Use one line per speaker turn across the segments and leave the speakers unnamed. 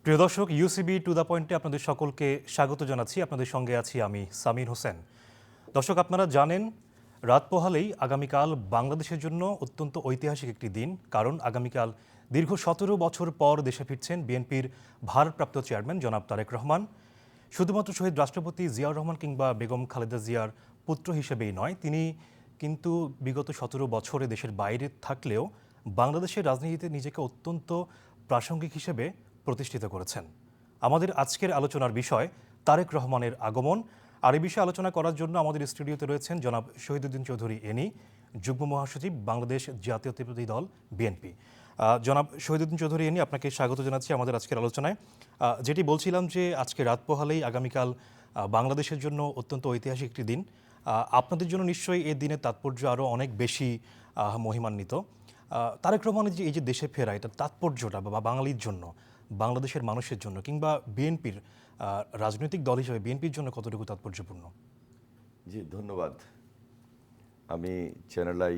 প্রিয় দর্শক, UCB to the পয়েন্টে আপনাদের সকলকে স্বাগত জানাচ্ছি। আপনাদের সঙ্গে আছি আমি সামির হোসেন। দর্শক, আপনারা জানেন রাত পোহালেই আগামীকাল বাংলাদেশের জন্য অত্যন্ত ঐতিহাসিক একটি দিন, কারণ আগামীকাল দীর্ঘ 17 বছর পর দেশে ফিরছেন বিএনপির ভারপ্রাপ্ত চেয়ারম্যান জনাব তারেক রহমান। শুধুমাত্র শহীদ রাষ্ট্রপতি জিয়াউর রহমান কিংবা বেগম খালেদা জিয়ার পুত্র হিসেবেই নয়, তিনি কিন্তু বিগত 17 বছরে দেশের বাইরে থাকলেও বাংলাদেশের রাজনীতিতে নিজেকে অত্যন্ত প্রাসঙ্গিক হিসেবে প্রতিষ্ঠিত করেছেন। আমাদের আজকের আলোচনার বিষয় তারেক রহমানের আগমন। আর এই বিষয়ে আলোচনা করার জন্য আমাদের স্টুডিওতে রয়েছেন জনাব শহীদুদ্দিন চৌধুরী এনি, যুগ্ম মহাসচিব, বাংলাদেশ জাতীয়তাবাদী দল বিএনপি। জনাব শহীদুদ্দিন চৌধুরী এনি, আপনাকে স্বাগত জানাচ্ছি আমাদের আজকের আলোচনায়। যেটি বলছিলাম যে আজকে রাত পোহালেই আগামীকাল বাংলাদেশের জন্য অত্যন্ত ঐতিহাসিক একটি দিন। আপনাদের জন্য নিশ্চয়ই এই দিনের তাৎপর্য আরও অনেক বেশি মহিমান্বিত। তারেক রহমানের যে এই যে দেশে ফেরা, এটার তাৎপর্যটা বা বাঙালির জন্য, বাংলাদেশের মানুষের জন্য কিংবা বিএনপির রাজনৈতিক দল হিসেবে বিএনপির জন্য কতটুকু তাৎপর্যপূর্ণ?
জি, ধন্যবাদ। আমি চ্যানেল আই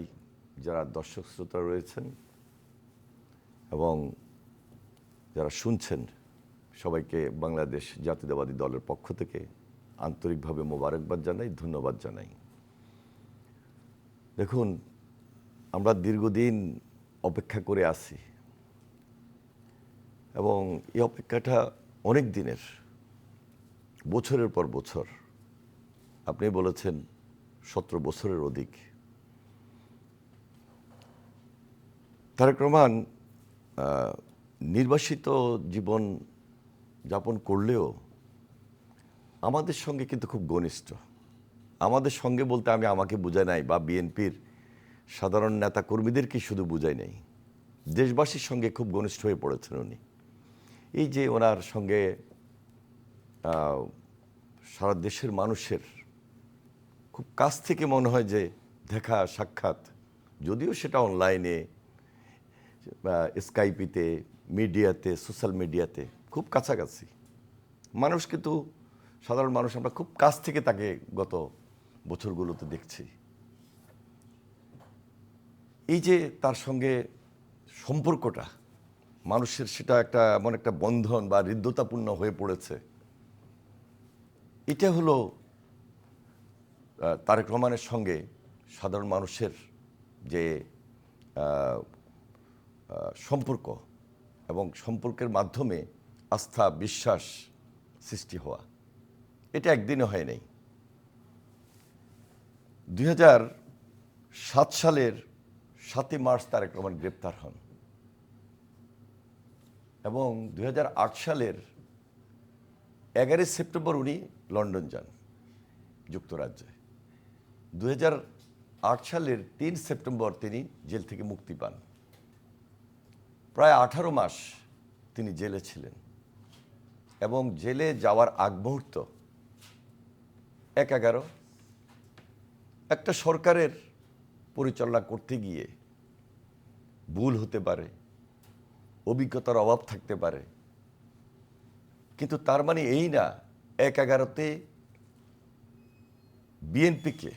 যারা দর্শক শ্রোতা রয়েছেন এবং যারা শুনছেন, সবাইকে বাংলাদেশ জাতীয়তাবাদী দলের পক্ষ থেকে আন্তরিকভাবে মোবারকবাদ জানাই, ধন্যবাদ জানাই। দেখুন, আমরা দীর্ঘদিন অপেক্ষা করে আছি এবং এই অপেক্ষাটা অনেক দিনের, বছরের পর বছর। আপনি বলেছেন 17 বছরের অধিক। তারেক রহমান নির্বাসিত জীবন যাপন করলেও আমাদের সঙ্গে কিন্তু খুব ঘনিষ্ঠ। আমাদের সঙ্গে বলতে আমি আমাকে বোঝাই নাই, বা বিএনপির সাধারণ নেতা কর্মীদেরকে শুধু বোঝাই নাই, দেশবাসীর সঙ্গে খুব ঘনিষ্ঠ হয়ে পড়েছেন উনি। এই যে ওনার সঙ্গে সারা দেশের মানুষের খুব কাছ থেকে মনে হয় যে দেখা সাক্ষাৎ, যদিও সেটা অনলাইনে, স্কাইপিতে, মিডিয়াতে, সোশ্যাল মিডিয়াতে খুব কাছাকাছি মানুষ, কিন্তু সাধারণ মানুষ আমরা খুব কাছ থেকে তাকে গত বছরগুলোতে দেখছি। এই যে তার সঙ্গে সম্পর্কটা মানুষের, সেটা একটা এমন একটা বন্ধন বা হৃদ্যতাপূর্ণ হয়ে পড়েছে। এটা হলো তারেক রহমানের সঙ্গে সাধারণ মানুষের যে সম্পর্ক, এবং সম্পর্কের মাধ্যমে আস্থা, বিশ্বাস সৃষ্টি হওয়া। এটা একদিনে হয় নাই। 2007 সালের 7ই মার্চ তারেক রহমান গ্রেপ্তার হন এবং 2008 সালের 11 সেপ্টেম্বর উনি লন্ডন যান, যুক্তরাজ্যে। 2008 সালের 3 সেপ্টেম্বর তিনি জেল থেকে মুক্তি পান। প্রায় 18 মাস তিনি জেলে ছিলেন এবং জেলে যাওয়ার আগ মুহূর্ত 1/11, একটা সরকারের পরিচালনা করতে গিয়ে ভুল হতে পারে, অভিজ্ঞতার অভাব থাকতে পারে, কিন্তু তার মানে এই না 1/11-তে বিএনপিকে,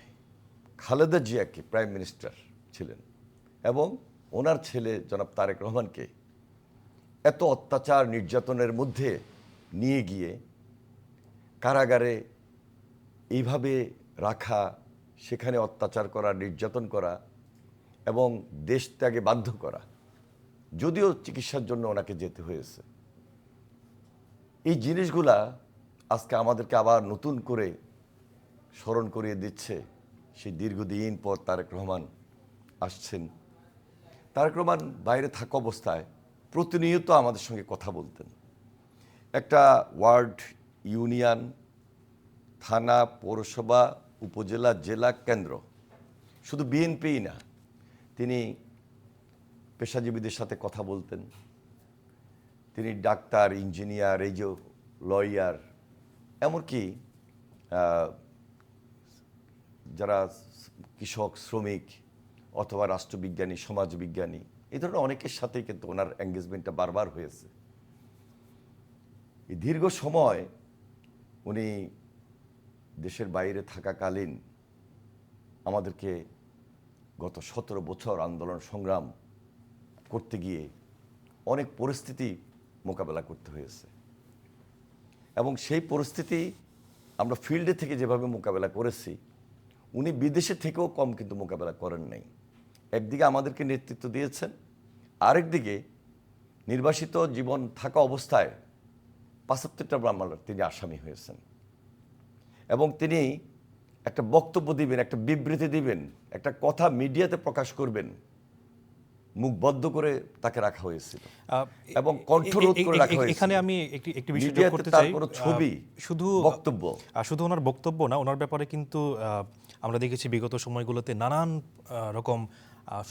খালেদা জিয়াকে প্রাইম মিনিস্টার ছিলেন এবং ওনার ছেলে জনাব তারেক রহমানকে এত অত্যাচার নির্যাতনের মধ্যে নিয়ে গিয়ে কারাগারে এইভাবে রাখা, সেখানে অত্যাচার করা, নির্যাতন করা এবং দেশ ত্যাগে বাধ্য করা, যদিও চিকিৎসার জন্য ওনাকে যেতে হয়েছে। এই জিনিসগুলা আজকে আমাদেরকে আবার নতুন করে স্মরণ করিয়ে দিচ্ছে সেই দীর্ঘদিন পর তারেক রহমান আসছেন। তারেক রহমান বাইরে থাকা অবস্থায় প্রতিনিয়ত আমাদের সঙ্গে কথা বলতেন। একটা ওয়ার্ড, ইউনিয়ন, থানা, পৌরসভা, উপজেলা, জেলা, কেন্দ্র, শুধু বিএনপিই না, তিনি পেশাজীবীদের সাথে কথা বলতেন। তিনি ডাক্তার, ইঞ্জিনিয়ার, এই যে লয়ার, এমনকি যারা কৃষক, শ্রমিক অথবা রাষ্ট্রবিজ্ঞানী, সমাজবিজ্ঞানী, এই ধরনের অনেকের সাথেই কিন্তু ওনার এঙ্গেজমেন্টটা বারবার হয়েছে। এই দীর্ঘ সময় উনি দেশের বাইরে থাকাকালীন আমাদেরকে গত 17 বছর আন্দোলন সংগ্রাম করতে গিয়ে অনেক পরিস্থিতি মোকাবেলা করতে হয়েছে। এবং সেই পরিস্থিতি আমরা ফিল্ডে থেকে যেভাবে মোকাবেলা করেছি, উনি বিদেশে থেকেও কম কিন্তু মোকাবেলা করেন নাই। একদিকে আমাদেরকে নেতৃত্ব দিয়েছেন, আরেকদিকে নির্বাসিত জীবন থাকা অবস্থায় ৭৫টা মামলার তিনি আসামি হয়েছেন। এবং তিনি একটা বক্তব্য দিবেন, একটা বিবৃতি দিবেন, একটা কথা মিডিয়াতে প্রকাশ করবেন, মুখ বদ্ধ করে তাকে রাখা হয়েছিল এবং কণ্ঠরোধ করে রাখা হয়েছিল।
এখানে আমি একটি বিষয় যোগ
মিডিয়াতে
করতে
তার
চাই।
কোনো ছবি,
শুধু
বক্তব্য
শুধু ওনার বক্তব্য না, ওনার ব্যাপারে কিন্তু আমরা দেখেছি বিগত সময়গুলোতে নানান রকম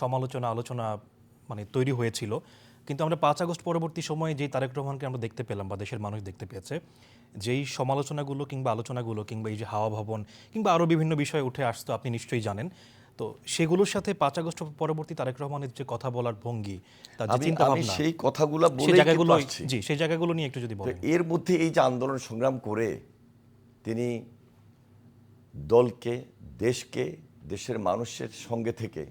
সমালোচনা আলোচনা মানে তৈরি হয়েছিল। কিন্তু আমরা ৫ আগস্ট পরবর্তী সময়ে যেই তারেক রহমানকে আমরা দেখতে পেলাম বা দেশের মানুষ দেখতে পেয়েছে, যেই সমালোচনাগুলো কিংবা আলোচনাগুলো কিংবা এই যে হাওয়া ভবন কিংবা আরও বিভিন্ন বিষয় উঠে আসতো, আপনি নিশ্চয়ই জানেন। তো সেগুলোর সাথে ৫ আগস্ট পরবর্তী তারেক রহমানের যে কথা বলার ভঙ্গি, তার যে চিন্তা
আমি
ভাবনা,
সেই কথাগুলো
সেই
বলেই
জায়গাগুলো,
কিন্তু আসছি।
জি সেই জায়গাগুলো নিয়ে একটু যদি
তো
বলেন।
এর মধ্যে এই যে আন্দোলন সংগ্রাম করে তিনি দলকে, দেশকে, দেশের মানুষের সঙ্গে থেকে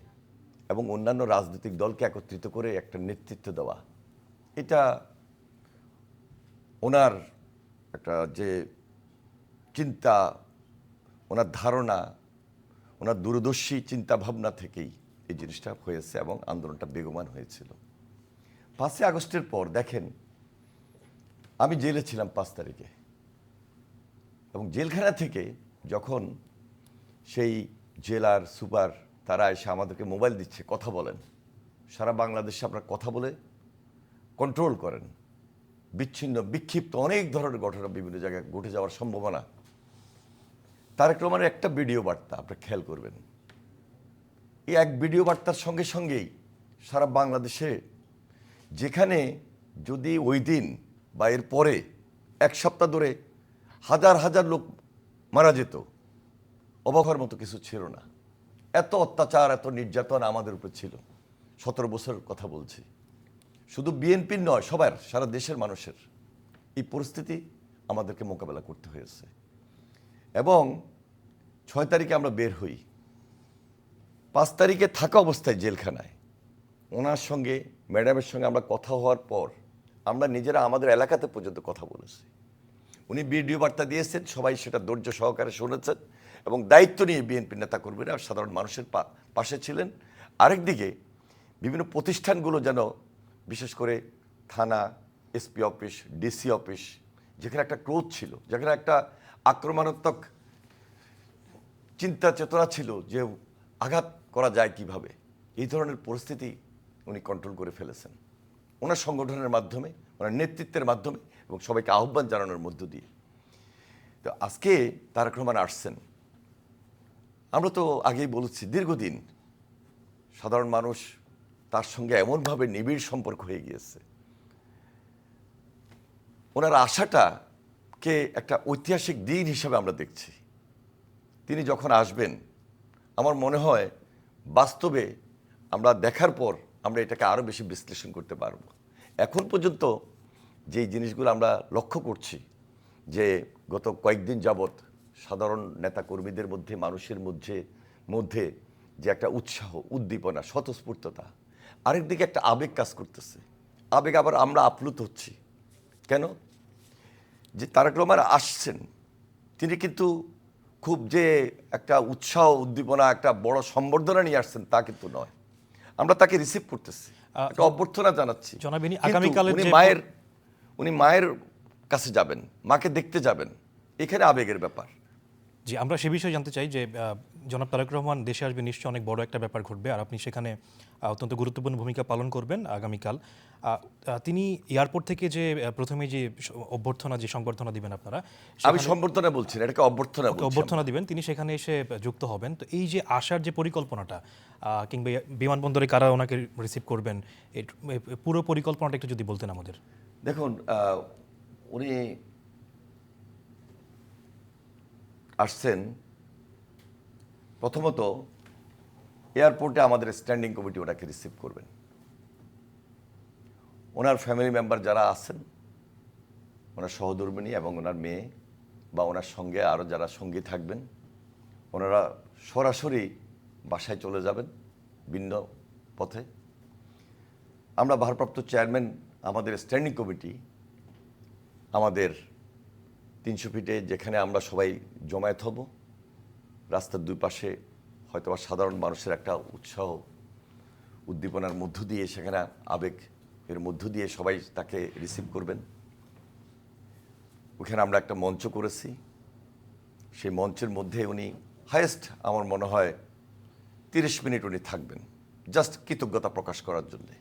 এবং অন্যান্য রাজনৈতিক দলকে একত্রিত করে একটা নেতৃত্ব দেওয়া, এটা ওনার একটা যে চিন্তা, ওনার ধারণা, ওনার দূরদর্শী চিন্তা ভাবনা থেকেই এই জিনিসটা হয়েছে এবং আন্দোলনটা বেগবান হয়েছিল। ৫ই আগস্টের পর দেখেন, আমি জেলে ছিলাম ৫ তারিখে, এবং জেলখানা থেকে যখন সেই জেলার সুপার তারা এসে আমাদেরকে মোবাইল দিচ্ছে, কথা বলেন, সারা বাংলাদেশে আপনারা কথা বলে কন্ট্রোল করেন, বিচ্ছিন্ন বিক্ষিপ্ত অনেক ধরনের ঘটনা বিভিন্ন জায়গায় ঘটে যাওয়ার সম্ভাবনা। তারেক রহমানের একটা ভিডিও বার্তা আপনারা খেয়াল করবেন, এই এক ভিডিও বার্তার সঙ্গে সঙ্গেই সারা বাংলাদেশে, যেখানে যদি ওই দিন বা এর পরে ১ সপ্তাহ ধরে হাজার হাজার লোক মারা যেত, অবাক হওয়ার মতো কিছু ছিল না। এত অত্যাচার, এত নির্যাতন আমাদের উপর ছিল। ১৭ বছর কথা বলছি, শুধু বিএনপির নয়, সবার, সারা দেশের মানুষের এই পরিস্থিতি আমাদেরকে মোকাবেলা করতে হয়েছে। এবং ৬ তারিখে আমরা বের হই। ৫ তারিখে থাকা অবস্থায় জেলখানায় ওনার সঙ্গে, ম্যাডামের সঙ্গে আমরা কথা হওয়ার পর আমরা নিজেরা আমাদের এলাকাতে পর্যন্ত কথা বলেছি। উনি ভিডিও বার্তা দিয়েছেন, সবাই সেটা ধৈর্য সহকারে শুনেছেন এবং দায়িত্ব নিয়ে বিএনপি নেতাকর্মীরা সাধারণ মানুষের পাশে ছিলেন। আরেকদিকে বিভিন্ন প্রতিষ্ঠানগুলো যেন, বিশেষ করে থানা, এসপি অফিস, ডিসি অফিস, যেখানে একটা ক্রোধ ছিল, যেখানে একটা আক্রমণাত্মক চিন্তা চেতনা ছিল যে আঘাত করা যায় কিভাবে, এই ধরনের পরিস্থিতি উনি কন্ট্রোল করে ফেলেছেন ওনার সংগঠনের মাধ্যমে, ওনার নেতৃত্বের মাধ্যমে এবং সবাইকে আহ্বান জানানোর মধ্য দিয়ে। তো আজকে তারেক রহমান আসছেন, আমরা তো আগেই বলেছি দীর্ঘদিন সাধারণ মানুষ তার সঙ্গে এমনভাবে নিবিড় সম্পর্ক হয়ে গিয়েছে। ওনার আশাটাকে একটা ঐতিহাসিক দিন হিসাবে আমরা দেখছি। তিনি যখন আসবেন, আমার মনে হয় বাস্তবে আমরা দেখার পর আমরা এটাকে আরও বেশি বিশ্লেষণ করতে পারব। এখন পর্যন্ত যেই জিনিসগুলো আমরা লক্ষ্য করছি, যে গত কয়েকদিন যাবৎ সাধারণ নেতাকর্মীদের মধ্যে, মানুষের মধ্যে যে একটা উৎসাহ, উদ্দীপনা, স্বতঃস্ফূর্ততা, আরেকদিকে একটা আবেগ কাজ করতেছে। আবেগ আবার আমরা আপ্লুত হচ্ছি। কেন? যে তারেক রহমান আসছেন, তিনি কিন্তু খুব যে একটা উৎসাহ, উদ্দীপনা, একটা বড় সম্বর্ধনা নিয়ে আসছেন তা কিন্তু নয়। আমরা তাকে রিসিভ করতেছি, একটা অভ্যর্থনা জানাচ্ছি। উনি মায়ের কাছে যাবেন, মাকে দেখতে যাবেন, এখানে আবেগের ব্যাপার।
জি, আমরা সে বিষয়ে জানতে চাই যে জনাব তারেক রহমান দেশে আসবে, নিশ্চয়ই অনেক বড় একটা ব্যাপার ঘটবে, আর আপনি সেখানে অত্যন্ত গুরুত্বপূর্ণ ভূমিকা পালন করবেন আগামীকাল। তিনি এয়ারপোর্ট থেকে যে প্রথমে যে অভ্যর্থনা, যে সংবর্ধনা দিবেন আপনারা,
আমি সম্বর্ধনা বলছি না, এটাকে অভ্যর্থনা বলছি।
অভ্যর্থনা দিবেন, তিনি সেখানে এসে যুক্ত হবেন। তো এই যে আসার যে পরিকল্পনাটা, কিংবা বিমানবন্দরে কারা ওনাকে রিসিভ করবেন, এই পুরো পরিকল্পনাটা একটু যদি বলতেন আমাদের।
দেখুন, উনি আসছেন, প্রথমত এয়ারপোর্টে আমাদের স্ট্যান্ডিং কমিটি ওনাকে রিসিভ করবেন। ওনার ফ্যামিলি মেম্বার যারা আছেন, ওনার সহধর্মিণী এবং ওনার মেয়ে বা ওনার সঙ্গে আরও যারা সঙ্গী থাকবেন, ওনারা সরাসরি বাসায় চলে যাবেন ভিন্ন পথে। আমরা ভারপ্রাপ্ত চেয়ারম্যান, আমাদের স্ট্যান্ডিং কমিটি আমাদের 300 ফিটে যেখানে আমরা সবাই জমায়েত হব, রাস্তার দুই পাশে হয়তোবা সাধারণ মানুষের একটা উৎসাহ উদ্দীপনার মধ্য দিয়ে, সেখানে আবেগ এর মধ্য দিয়ে সবাই তাকে রিসিভ করবেন। ওখানে আমরা একটা মঞ্চ করেছি, সেই মঞ্চের মধ্যে উনি হায়েস্ট আমার মনে হয় 30 মিনিট উনি থাকবেন, জাস্ট কৃতজ্ঞতা প্রকাশ করার জন্যে।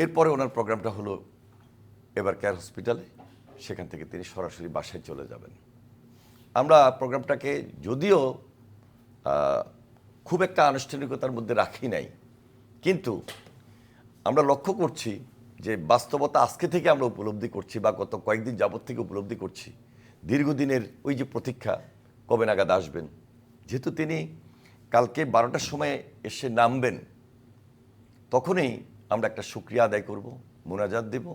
এরপরে ওনার প্রোগ্রামটা হলো এবার কেয়ার হসপিটালে, সেখান থেকে তিনি সরাসরি বাসায় চলে যাবেন। আমরা প্রোগ্রামটাকে যদিও খুব একটা আনুষ্ঠানিকতার মধ্যে রাখি নাই, কিন্তু আমরা লক্ষ্য করছি যে বাস্তবতা আজকে থেকে আমরা উপলব্ধি করছি, বা গত কয়েকদিন যাবত থেকে উপলব্ধি করছি, দীর্ঘদিনের ওই যে প্রতীক্ষা কবে নাগাদ আসবেন। যেহেতু তিনি কালকে 12টার সময় এসে নামবেন, তখনই আমরা একটা শুকরিয়া আদায় করব, মোনাজাত দেব।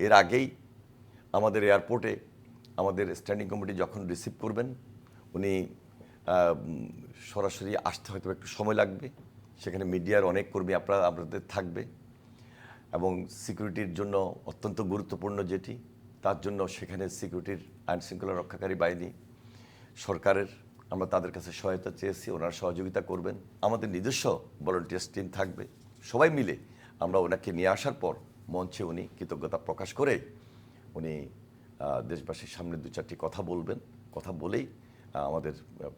এর আগেই আমাদের এয়ারপোর্টে আমাদের স্ট্যান্ডিং কমিটি যখন রিসিভ করবেন, উনি সরাসরি আসতে হয়তো একটু সময় লাগবে। সেখানে মিডিয়ার অনেক কর্মী আপনাদের থাকবে, এবং সিকিউরিটির জন্য অত্যন্ত গুরুত্বপূর্ণ যেটি, তার জন্য সেখানে সিকিউরিটির আইন শৃঙ্খলা রক্ষাকারী বাহিনী সরকারের, আমরা তাদের কাছে সহায়তা চেয়েছি, ওনারা সহযোগিতা করবেন। আমাদের নিজস্ব ভলান্টিয়ার্স টিম থাকবে, সবাই মিলে আমরা ওনাকে নিয়ে আসার পর মঞ্চে উনি কৃতজ্ঞতা প্রকাশ করে উনি দেশবাসীর সামনে 2-4টি কথা বলবেন। কথা বলেই আমাদের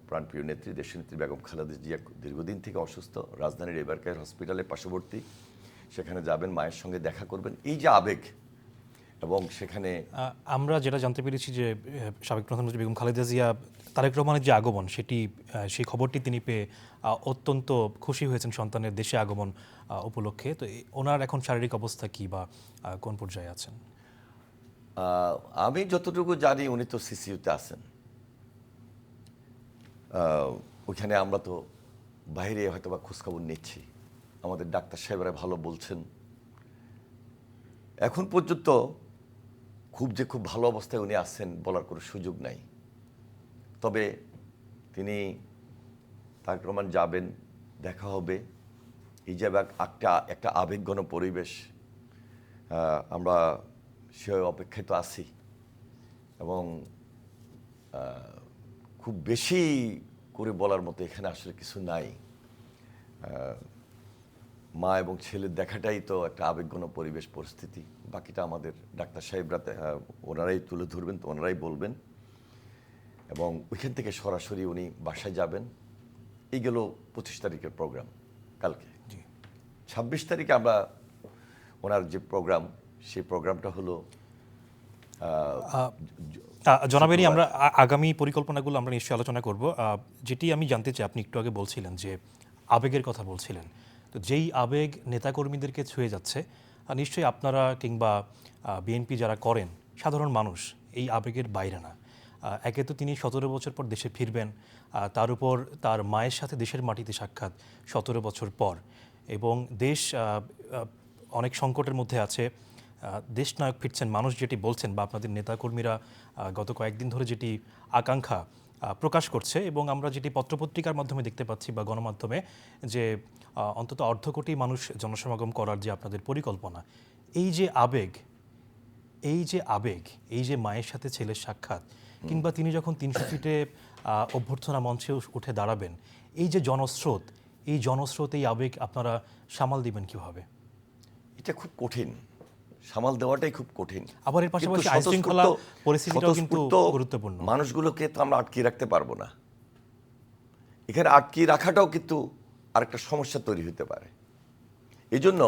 প্রাণপ্রিয় নেত্রী, দেশনেত্রী বেগম খালেদা জিয়া দীর্ঘদিন থেকে অসুস্থ, রাজধানীর এবার কেয়ার হসপিটালের পার্শ্ববর্তী, সেখানে যাবেন, মায়ের সঙ্গে দেখা করবেন। এই যে আবেগ, এবং সেখানে
আমরা যেটা জানতে পেরেছি যে সাবেক প্রধানমন্ত্রী বেগম খালেদা জিয়া, তারেক রহমানের যে আগমন, সেই খবরটি তিনি পেয়ে অত্যন্ত খুশি হয়েছেন সন্তানের দেশে আগমন উপলক্ষে। তো ওনার এখন শারীরিক অবস্থা কি, বা কোন পর্যায়ে আছেন?
আমি যতটুকু জানি উনি তো সিসিইউতে আছেন। ওইখানে আমরা তো বাইরে হয়তো বা খোঁজখবর নিচ্ছি, আমাদের ডাক্তার সাহেবরা ভালো বলছেন। এখন পর্যন্ত খুব ভালো অবস্থায় উনি আছেন বলার কোনো সুযোগ নাই। তবে তিনি তারেক রহমান যাবেন, দেখা হবে, এই যে একটা আবেগঘন পরিবেশ, আমরা সে অপেক্ষায় তো আছি। এবং খুব বেশি করে বলার মতো এখানে আসলে কিছু নাই। মা এবং ছেলের দেখাটাই তো একটা আবেগঘন পরিবেশ, পরিস্থিতি। বাকিটা আমাদের ডাক্তার সাহেবরা ওনারাই তুলে ধরবেন, তো ওনারাই বলবেন। এবং ওইখান থেকে সরাসরি উনি বাসায় যাবেন। এই গেল 25 তারিখের প্রোগ্রাম। কালকে 26 তারিখে আমরা ওনার যে প্রোগ্রাম, সেই প্রোগ্রামটা হলো
জনাবেরই আমরা আগামী পরিকল্পনাগুলো আমরা নিশ্চয়ই আলোচনা করব। যেটি আমি জানতে চাই, আপনি একটু আগে বলছিলেন যে আবেগের কথা বলছিলেন, তো যেই আবেগ নেতাকর্মীদেরকে ছুঁয়ে যাচ্ছে, নিশ্চয়ই আপনারা কিংবা বিএনপি যারা করেন, সাধারণ মানুষ এই আবেগের বাইরে না। একে তো তিনি 17 বছর পর দেশে ফিরবেন, তার উপর তার মায়ের সাথে দেশের মাটিতে সাক্ষাৎ 17 বছর পর, এবং দেশ অনেক সংকটের মধ্যে আছে। দেশনায়ক ফিরছেন, মানুষ যেটি বলছেন, বা আপনাদের নেতাকর্মীরা গত কয়েকদিন ধরে যেটি আকাঙ্ক্ষা প্রকাশ করছে, এবং আমরা যেটি পত্রপত্রিকার মাধ্যমে দেখতে পাচ্ছি বা গণমাধ্যমে, যে অন্তত 1/2 কোটি মানুষ জনসমাগম করার যে আপনাদের পরিকল্পনা, এই যে আবেগ, এই যে মায়ের সাথে ছেলের সাক্ষাৎ, কিংবা তিনি যখন 300 ফিটে অভ্যর্থনা মঞ্চে উঠে দাঁড়াবেন, এই যে জনস্রোত, এই আবেগ আপনারা সামাল দিবেন কিভাবে?
এটা খুব কঠিন, সামাল দেওয়াটাই খুব কঠিন।
আবার এর পাশাপাশি আইনশৃঙ্খলা পরিস্থিতিটাও কিন্তু গুরুত্বপূর্ণ।
মানুষগুলোকে তো আমরা আটকে রাখতে পারবো না। এখানে আটকে রাখাটাও কিন্তু আরেকটা সমস্যা তৈরি হতে পারে। এই জন্য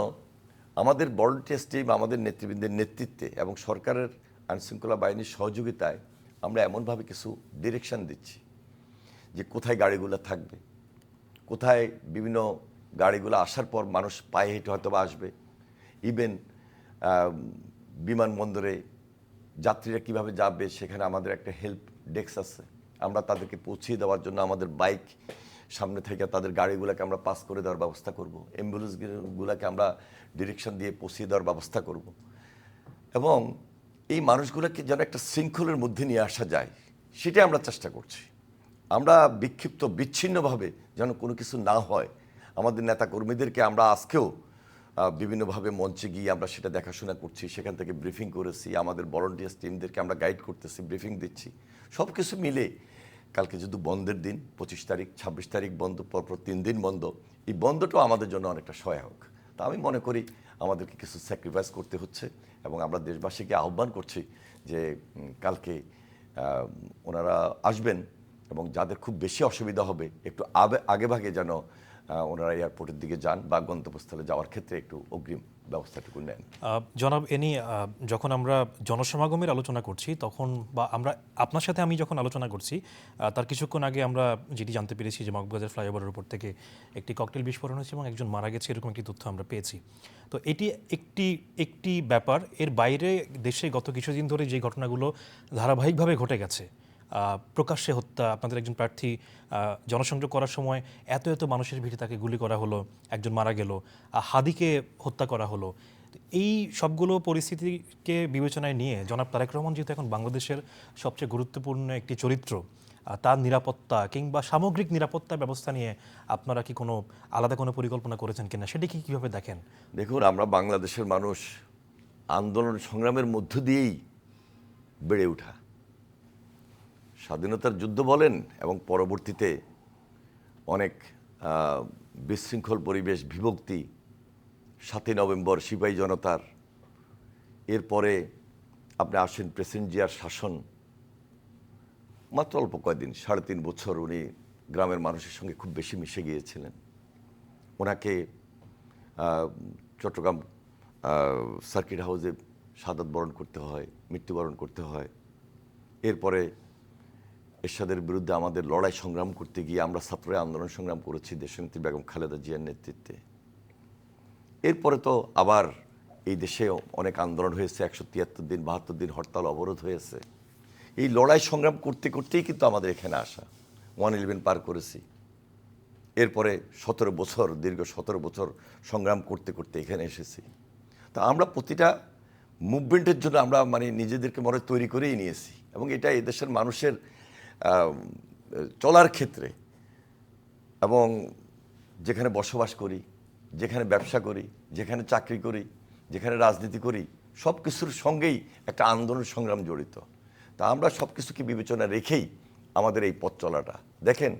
আমাদের ভলান্টিয়ার্স টিম, আমাদের নেতৃবৃন্দের নেতৃত্বে এবং সরকারের আইনশৃঙ্খলা বাহিনীর সহযোগিতায় আমরা এমনভাবে কিছু ডিরেকশন দিচ্ছি যে কোথায় গাড়িগুলো থাকবে, কোথায় বিভিন্ন গাড়িগুলো আসার পর মানুষ পায়ে হেঁটে হয়তো বা আসবে, ইভেন বিমানবন্দরে যাত্রীরা কিভাবে যাবে, সেখানে আমাদের একটা হেল্প ডেস্ক আছে, আমরা তাদেরকে পৌঁছিয়ে দেওয়ার জন্য আমাদের বাইক সামনে থেকে তাদের গাড়িগুলোকে আমরা পাস করে দেওয়ার ব্যবস্থা করব, অ্যাম্বুলেন্সগুলোকে আমরা ডিরেকশন দিয়ে পৌঁছিয়ে দেওয়ার ব্যবস্থা করব। এবং এই মানুষগুলোকে যেন একটা শৃঙ্খলের মধ্যে নিয়ে আসা যায়, সেটাই আমরা চেষ্টা করছি। আমরা বিচ্ছিন্নভাবে যেন কোনো কিছু না হয়, আমাদের নেতাকর্মীদেরকে আমরা আজকেও বিভিন্নভাবে মঞ্চে গিয়ে আমরা সেটা দেখাশোনা করছি, সেখান থেকে ব্রিফিং করেছি, আমাদের ভলান্টিয়ার্স টিমদেরকে আমরা গাইড করতেছি, ব্রিফিং দিচ্ছি। সব কিছু মিলে কালকে যদি বন্ধের দিন 25 তারিখ 26 তারিখ বন্ধ, পরপর 3 দিন বন্ধ, এই বন্ধটাও আমাদের জন্য অনেকটা সহায়ক। তা আমি মনে করি আমাদেরকে কিছু স্যাক্রিফাইস করতে হচ্ছে এবং আমরা দেশবাসীকে আহ্বান করছি যে কালকে ওনারা আসবেন এবং যাদের খুব বেশি অসুবিধা হবে একটু আগে ভাগে যেন ওনারা এয়ারপোর্টের দিকে যান বা গন্তব্যস্থলে যাওয়ার ক্ষেত্রে একটু অগ্রিম ব্যবস্থাটুকু নেন।
জনাব, এনি যখন আমরা জনসমাগমের আলোচনা করছি তখন বা আমরা আপনার সাথে আমি যখন আলোচনা করছি তার কিছুক্ষণ আগে আমরা যেটি জানতে পেরেছি যে মগবাজার ফ্লাইওভারের উপর থেকে একটি ককটেল বিস্ফোরণ হয়েছে এবং একজন মারা গেছে, এরকম একটি তথ্য আমরা পেয়েছি। তো এটি একটি ব্যাপার। এর বাইরে দেশে গত কিছুদিন ধরে যে ঘটনাগুলো ধারাবাহিকভাবে ঘটে গেছে, প্রকাশ্যে হত্যা, আপনাদের একজন প্রার্থী জনসংযোগ করার সময় এত মানুষের ভিড়ে তাকে গুলি করা হলো, একজন মারা গেল, হাদিকে হত্যা করা হলো। এই সবগুলো পরিস্থিতিকে বিবেচনায় নিয়ে জনাব তারেক রহমান যেহেতু এখন বাংলাদেশের সবচেয়ে গুরুত্বপূর্ণ একটি চরিত্র, তার নিরাপত্তা কিংবা সামগ্রিক নিরাপত্তা ব্যবস্থা নিয়ে আপনারা কি কোনো আলাদা কোনো পরিকল্পনা করেছেন কিনা, সেটি কি কীভাবে দেখেন?
দেখুন, আমরা বাংলাদেশের মানুষ আন্দোলন সংগ্রামের মধ্য দিয়েই বেড়ে ওঠা। স্বাধীনতার যুদ্ধ বলেন এবং পরবর্তীতে অনেক বিশৃঙ্খল পরিবেশ, বিভক্তি, 7ই নভেম্বর সিপাহী জনতার, এরপরে আপনি আসেন প্রেসিডেন্ট জিয়ার শাসন, মাত্র অল্প কয়েকদিন, 3.5 বছর উনি গ্রামের মানুষের সঙ্গে খুব বেশি মিশে গিয়েছিলেন। ওনাকে চট্টগ্রাম সার্কিট হাউসে শাহাদাত বরণ করতে হয়, মৃত্যুবরণ করতে হয়। এরপরে এরশাদের বিরুদ্ধে আমাদের লড়াই সংগ্রাম করতে গিয়ে আমরা ছাত্ররা আন্দোলন সংগ্রাম করেছি দেশনেত্রী বেগম খালেদা জিয়ার নেতৃত্বে। এরপরে তো আবার এই দেশে অনেক আন্দোলন হয়েছে, 173 দিন 72 দিন হরতাল অবরোধ হয়েছে। এই লড়াই সংগ্রাম করতে করতেই কিন্তু আমাদের এখানে আসা। 111 পার করেছি, এরপরে 17 বছর, দীর্ঘ 17 বছর সংগ্রাম করতে করতে এখানে এসেছি। তা আমরা প্রতিটা মুভমেন্টের জন্য আমরা মানে নিজেদেরকে মনে তৈরি করেই নিয়েছি এবং এটা এদেশের মানুষের চলার ক্ষেত্রে এবং যেখানে বসবাস করি, যেখানে ব্যবসা করি, যেখানে চাকরি করি, যেখানে রাজনীতি করি, সব কিছুর সঙ্গেই একটা আন্দোলন সংগ্রাম জড়িত। তা আমরা সব কিছুকে বিবেচনা রেখেই আমাদের এই পথ চলাটা। দেখেন,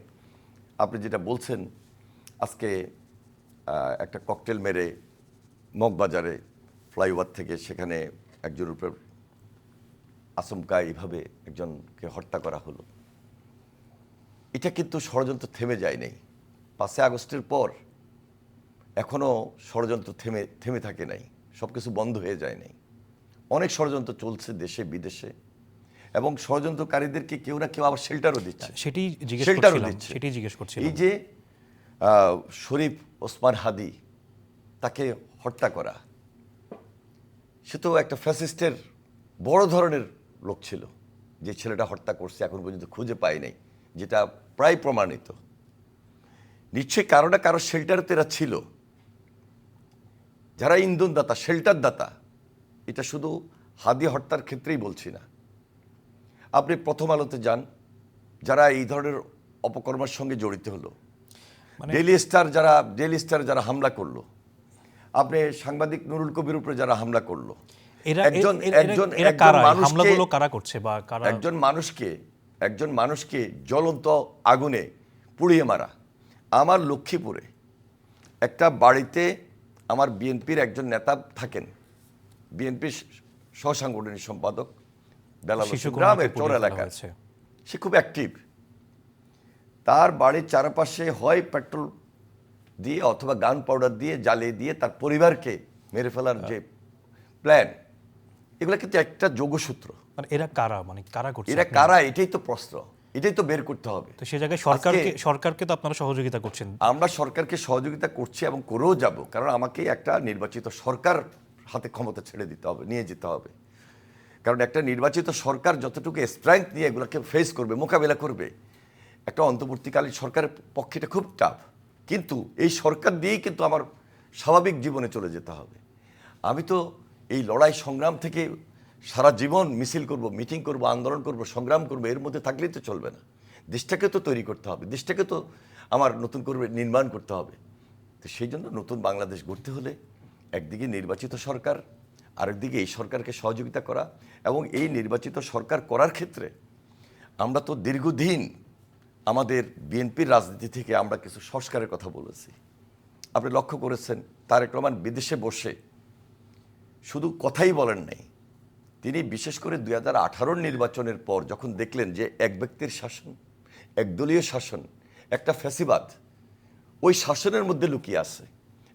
আপনি যেটা বলছেন, আজকে একটা ককটেল মেরে মগবাজারে ফ্লাইওভার থেকে সেখানে একজনের উপর আচমকা এইভাবে একজনকে হত্যা করা হলো। এটা কিন্তু ষড়যন্ত্র থেমে যায় নাই। 5 আগস্টের পর এখনও ষড়যন্ত্র থেমে থাকে নাই, সব কিছু বন্ধ হয়ে যায় নাই। অনেক ষড়যন্ত্র চলছে দেশে বিদেশে এবং ষড়যন্ত্রকারীদেরকে কেউ না কেউ আবার শেল্টারও দিচ্ছে।
সেটি জিজ্ঞেস করছিলাম।
এই যে শরীফ ওসমান হাদি, তাকে হত্যা করা, সে তো একটা ফ্যাসিস্টের বড় ধরনের লোক ছিল। যে ছেলেটা হত্যা করছে এখন পর্যন্ত খুঁজে পায় নাই, যেটা প্রায় প্রমাণিত। নিশ্চয়ই কারো না কারো শেল্টার তেরা ছিল, যারা ইন্ধনদাতা, শেল্টার দাতা। এটা শুধু হাদি হত্যার ক্ষেত্রেই বলছি না। আপনি প্রথম আলোতে যান, যারা এই ধরনের অপকর্মের সঙ্গে জড়িত হলো, ডেইলি স্টার যারা হামলা করলো, আপনি সাংবাদিক নুরুল কবির উপরে যারা হামলা করলো, একজন মানুষকে জ্বলন্ত আগুনে পুড়িয়ে মারা। আমার লক্ষ্মীপুরে একটা বাড়িতে আমার বিএনপির একজন নেতা থাকেন, বিএনপির সহসাংগঠনিক সম্পাদক, গ্রামের চর এলাকায়, সে খুব অ্যাক্টিভ। তার বাড়ির চারপাশে হয় পেট্রোল দিয়ে অথবা গান পাউডার দিয়ে জ্বালিয়ে দিয়ে তার পরিবারকে মেরে ফেলার যে প্ল্যান, এগুলো কিন্তু একটা যোগসূত্র।
এরা কারা করছে?
এরা কারা, এটাই তো প্রশ্ন, এটাই তো বের করতে হবে।
তো সেই জায়গায় সরকারকে তো আপনারা সহযোগিতা করছেন।
আমরা সরকারকে সহযোগিতা করছি এবং করেও যাব, কারণ আমাকে একটা নির্বাচিত সরকার হাতে ক্ষমতা ছেড়ে দিতে হবে, নিয়ে যেতে হবে। কারণ একটা নির্বাচিত সরকার যতটুকু স্ট্রেংথ নিয়ে এগুলোকে ফেস করবে, মোকাবেলা করবে, একটা অন্তর্বর্তীকালীন সরকারের পক্ষে এটা খুব টাফ। কিন্তু এই সরকার দিয়েই কিন্তু আমার স্বাভাবিক জীবনে চলে যেতে হবে। আমি তো এই লড়াই সংগ্রাম থেকে সারা জীবন মিছিল করব, মিটিং করব, আন্দোলন করব, সংগ্রাম করব, এর মধ্যে থাকলেই তো চলবে না। দেশটাকে তো তৈরি করতে হবে, দেশটাকে তো আমার নতুন করে নির্মাণ করতে হবে। তো সেই জন্য নতুন বাংলাদেশ গড়তে হলে একদিকে নির্বাচিত সরকার, আরেকদিকে এই সরকারকে সহযোগিতা করা, এবং এই নির্বাচিত সরকার করার ক্ষেত্রে আমরা তো দীর্ঘদিন আমাদের বিএনপির রাজনীতি থেকে আমরা কিছু সংস্কারের কথা বলেছি। আপনি লক্ষ্য করেছেন তারেক রহমান বিদেশে বসে শুধু কথাই বলেন নাই, তিনি বিশেষ করে 2018 নির্বাচনের পর যখন দেখলেন যে এক ব্যক্তির শাসন, একদলীয় শাসন, একটা ফ্যাসিবাদ ওই শাসনের মধ্যে লুকিয়ে আছে,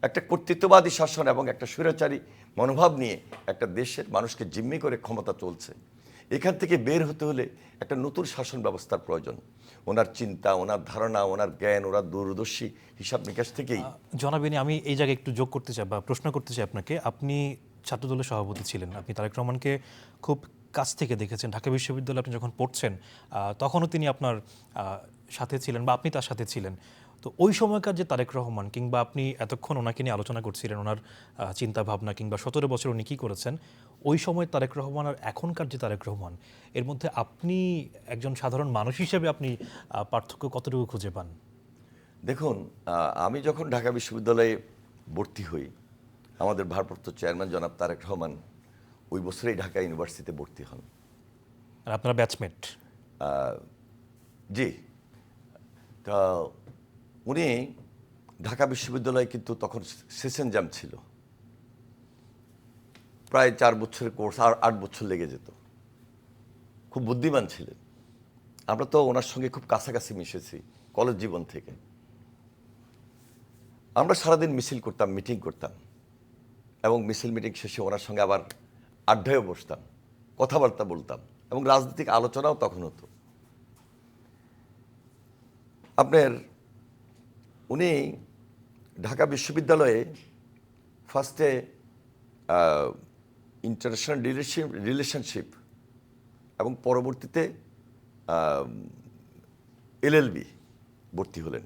একটা কর্তৃত্ববাদী শাসন এবং একটা স্বৈরাচারী মনোভাব নিয়ে একটা দেশের মানুষকে জিম্মি করে ক্ষমতা চলছে, এখান থেকে বের হতে হলে একটা নতুন শাসন ব্যবস্থার প্রয়োজন। ওনার চিন্তা, ওনার ধারণা, ওনার জ্ঞান, ওনার দূরদর্শী হিসাব নিকাশ থেকেই।
জনাবিনী, আমি এই জায়গায় একটু যোগ করতে চাই বা প্রশ্ন করতে চাই আপনাকে। আপনি ছাত্রদলের সভাপতি ছিলেন, আপনি তারেক রহমানকে খুব কাছ থেকে দেখেছেন। ঢাকা বিশ্ববিদ্যালয়ে আপনি যখন পড়ছেন তখনও তিনি আপনার সাথে ছিলেন বা আপনি তার সাথে ছিলেন। তো ওই সময়কার যে তারেক রহমান, কিংবা আপনি এতক্ষণ ওনাকে নিয়ে আলোচনা করছিলেন, ওনার চিন্তা ভাবনা, কিংবা 17 বছর উনি কী করেছেন, ওই সময় তারেক রহমান আর এখনকার যে তারেক রহমান, এর মধ্যে আপনি একজন সাধারণ মানুষ হিসেবে আপনি পার্থক্য কতটুকু খুঁজে পান?
দেখুন, আমি যখন ঢাকা বিশ্ববিদ্যালয়ে ভর্তি হই, আমাদের ভারপ্রাপ্ত চেয়ারম্যান জনাব তারেক রহমান ওই বছরেই ঢাকা ইউনিভার্সিটিতে ভর্তি হন।
আর আপনারা ব্যাচমেট?
জি। তা উনি ঢাকা বিশ্ববিদ্যালয়ে কিন্তু তখন সেশন জাম ছিল, প্রায় 4 বছরের কোর্স, আর 8 বছর লেগে যেত। খুব বুদ্ধিমান ছিলেন। আমরা তো ওনার সঙ্গে খুব কাছাকাছি মিশেছি কলেজ জীবন থেকে। আমরা সারাদিন মিছিল করতাম, মিটিং করতাম, এবং মিছিল মিটিং শেষে ওনার সঙ্গে আবার আড্ডায়ও বসতাম, কথাবার্তা বলতাম, এবং রাজনৈতিক আলোচনাও তখন হতো। আপনার উনি ঢাকা বিশ্ববিদ্যালয়ে ফার্স্টে ইন্টারন্যাশনাল রিলেশনশিপ এবং পরবর্তীতে এলএলবি ভর্তি হলেন।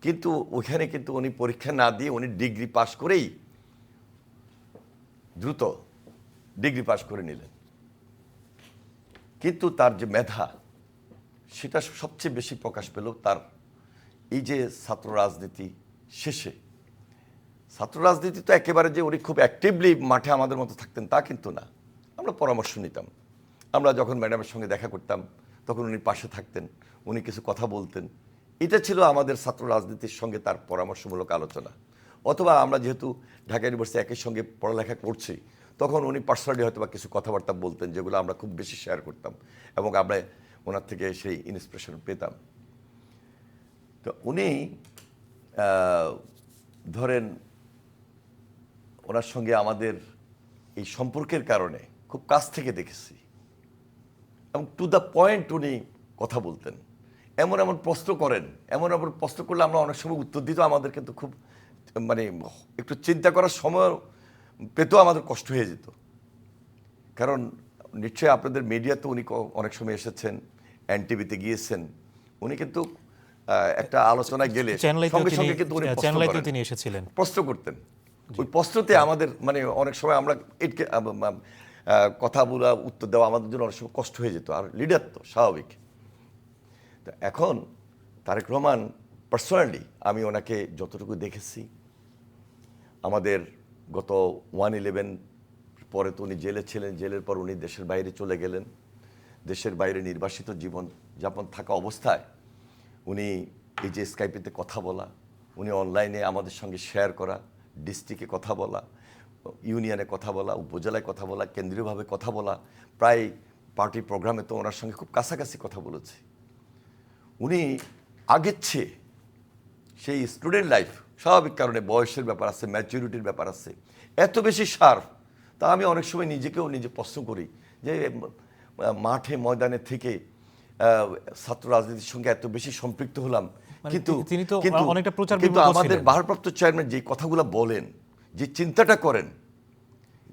কিন্তু ওইখানে কিন্তু উনি পরীক্ষা না দিয়ে উনি ডিগ্রি পাশ করেই দ্রুত ডিগ্রি পাশ করে নিলেন। কিন্তু তার যে মেধা, সেটা সবচেয়ে বেশি প্রকাশ পেল তার এই যে ছাত্র রাজনীতি শেষে। ছাত্র রাজনীতি তো একেবারে যে উনি খুব অ্যাক্টিভলি মাঠে আমাদের মতো থাকতেন তা কিন্তু না, আমরা পরামর্শ নিতাম। আমরা যখন ম্যাডামের সঙ্গে দেখা করতাম তখন উনি পাশে থাকতেন, উনি কিছু কথা বলতেন। এটা ছিল আমাদের ছাত্র রাজনীতির সঙ্গে তার পরামর্শমূলক আলোচনা। অথবা আমরা যেহেতু ঢাকা ইউনিভার্সিটি একই সঙ্গে পড়ালেখা করছি, তখন উনি পার্সোনালি হয়তো বা কিছু কথাবার্তা বলতেন যেগুলো আমরা খুব বেশি শেয়ার করতাম, এবং আমরা ওনার থেকে সেই ইন্সপিরেশন পেতাম। তো উনি ধরেন ওনার সঙ্গে আমাদের এই সম্পর্কের কারণে খুব কাছ থেকে দেখেছি, এবং টু দ্য পয়েন্ট উনি কথা বলতেন। এমন এমন প্রশ্ন করেন, এমন এমন প্রশ্ন করলে আমরা অনেক সময় উত্তর দিত, আমাদের কিন্তু খুব মানে একটু চিন্তা করার সময় পেতেও আমাদের কষ্ট হয়ে যেত। কারণ নিশ্চয়ই আপনাদের মিডিয়াতে উনি অনেক সময় এসেছেন, এনটিভিতে গিয়েছেন, উনি কিন্তু একটা আলোচনায় গেলে সঙ্গে সঙ্গে কিন্তু উনি
তিনি এসেছিলেন,
প্রশ্ন করতেন। ওই প্রশ্নতে আমাদের মানে অনেক সময় আমরা কথা বলা, উত্তর দেওয়া আমাদের জন্য অনেক সময় কষ্ট হয়ে যেত, আর লিডার তো স্বাভাবিক। তো এখন তারেক রহমান পার্সোনালি আমি ওনাকে যতটুকু দেখেছি, আমাদের গত 1/11 পরে তো উনি জেলে ছিলেন, জেলের পর উনি দেশের বাইরে চলে গেলেন। দেশের বাইরে নির্বাসিত জীবন যাপন থাকা অবস্থায় উনি এই যে স্কাইপেতে কথা বলা, উনি অনলাইনে আমাদের সঙ্গে শেয়ার করা, ডিস্ট্রিক্টে কথা বলা, ইউনিয়নে কথা বলা, উপজেলায় কথা বলা, কেন্দ্রীয়ভাবে কথা বলা, প্রায় পার্টি প্রোগ্রামে তো ওনার সঙ্গে খুব কাছাকাছি কথা বলেছি। উনি আগের চেয়ে সেই স্টুডেন্ট লাইফ, স্বাভাবিক কারণে বয়সের ব্যাপার আছে, ম্যাচুরিটির ব্যাপার আছে, এত বেশি শার্প। তা আমি অনেক সময় নিজেকেও নিজে প্রশ্ন করি যে মাঠে ময়দানে থেকে ছাত্র রাজনীতির সঙ্গে এত বেশি সম্পৃক্ত হলাম, কিন্তু আমাদের ভারপ্রাপ্ত চেয়ারম্যান যে কথাগুলো বলেন, যে চিন্তাটা করেন,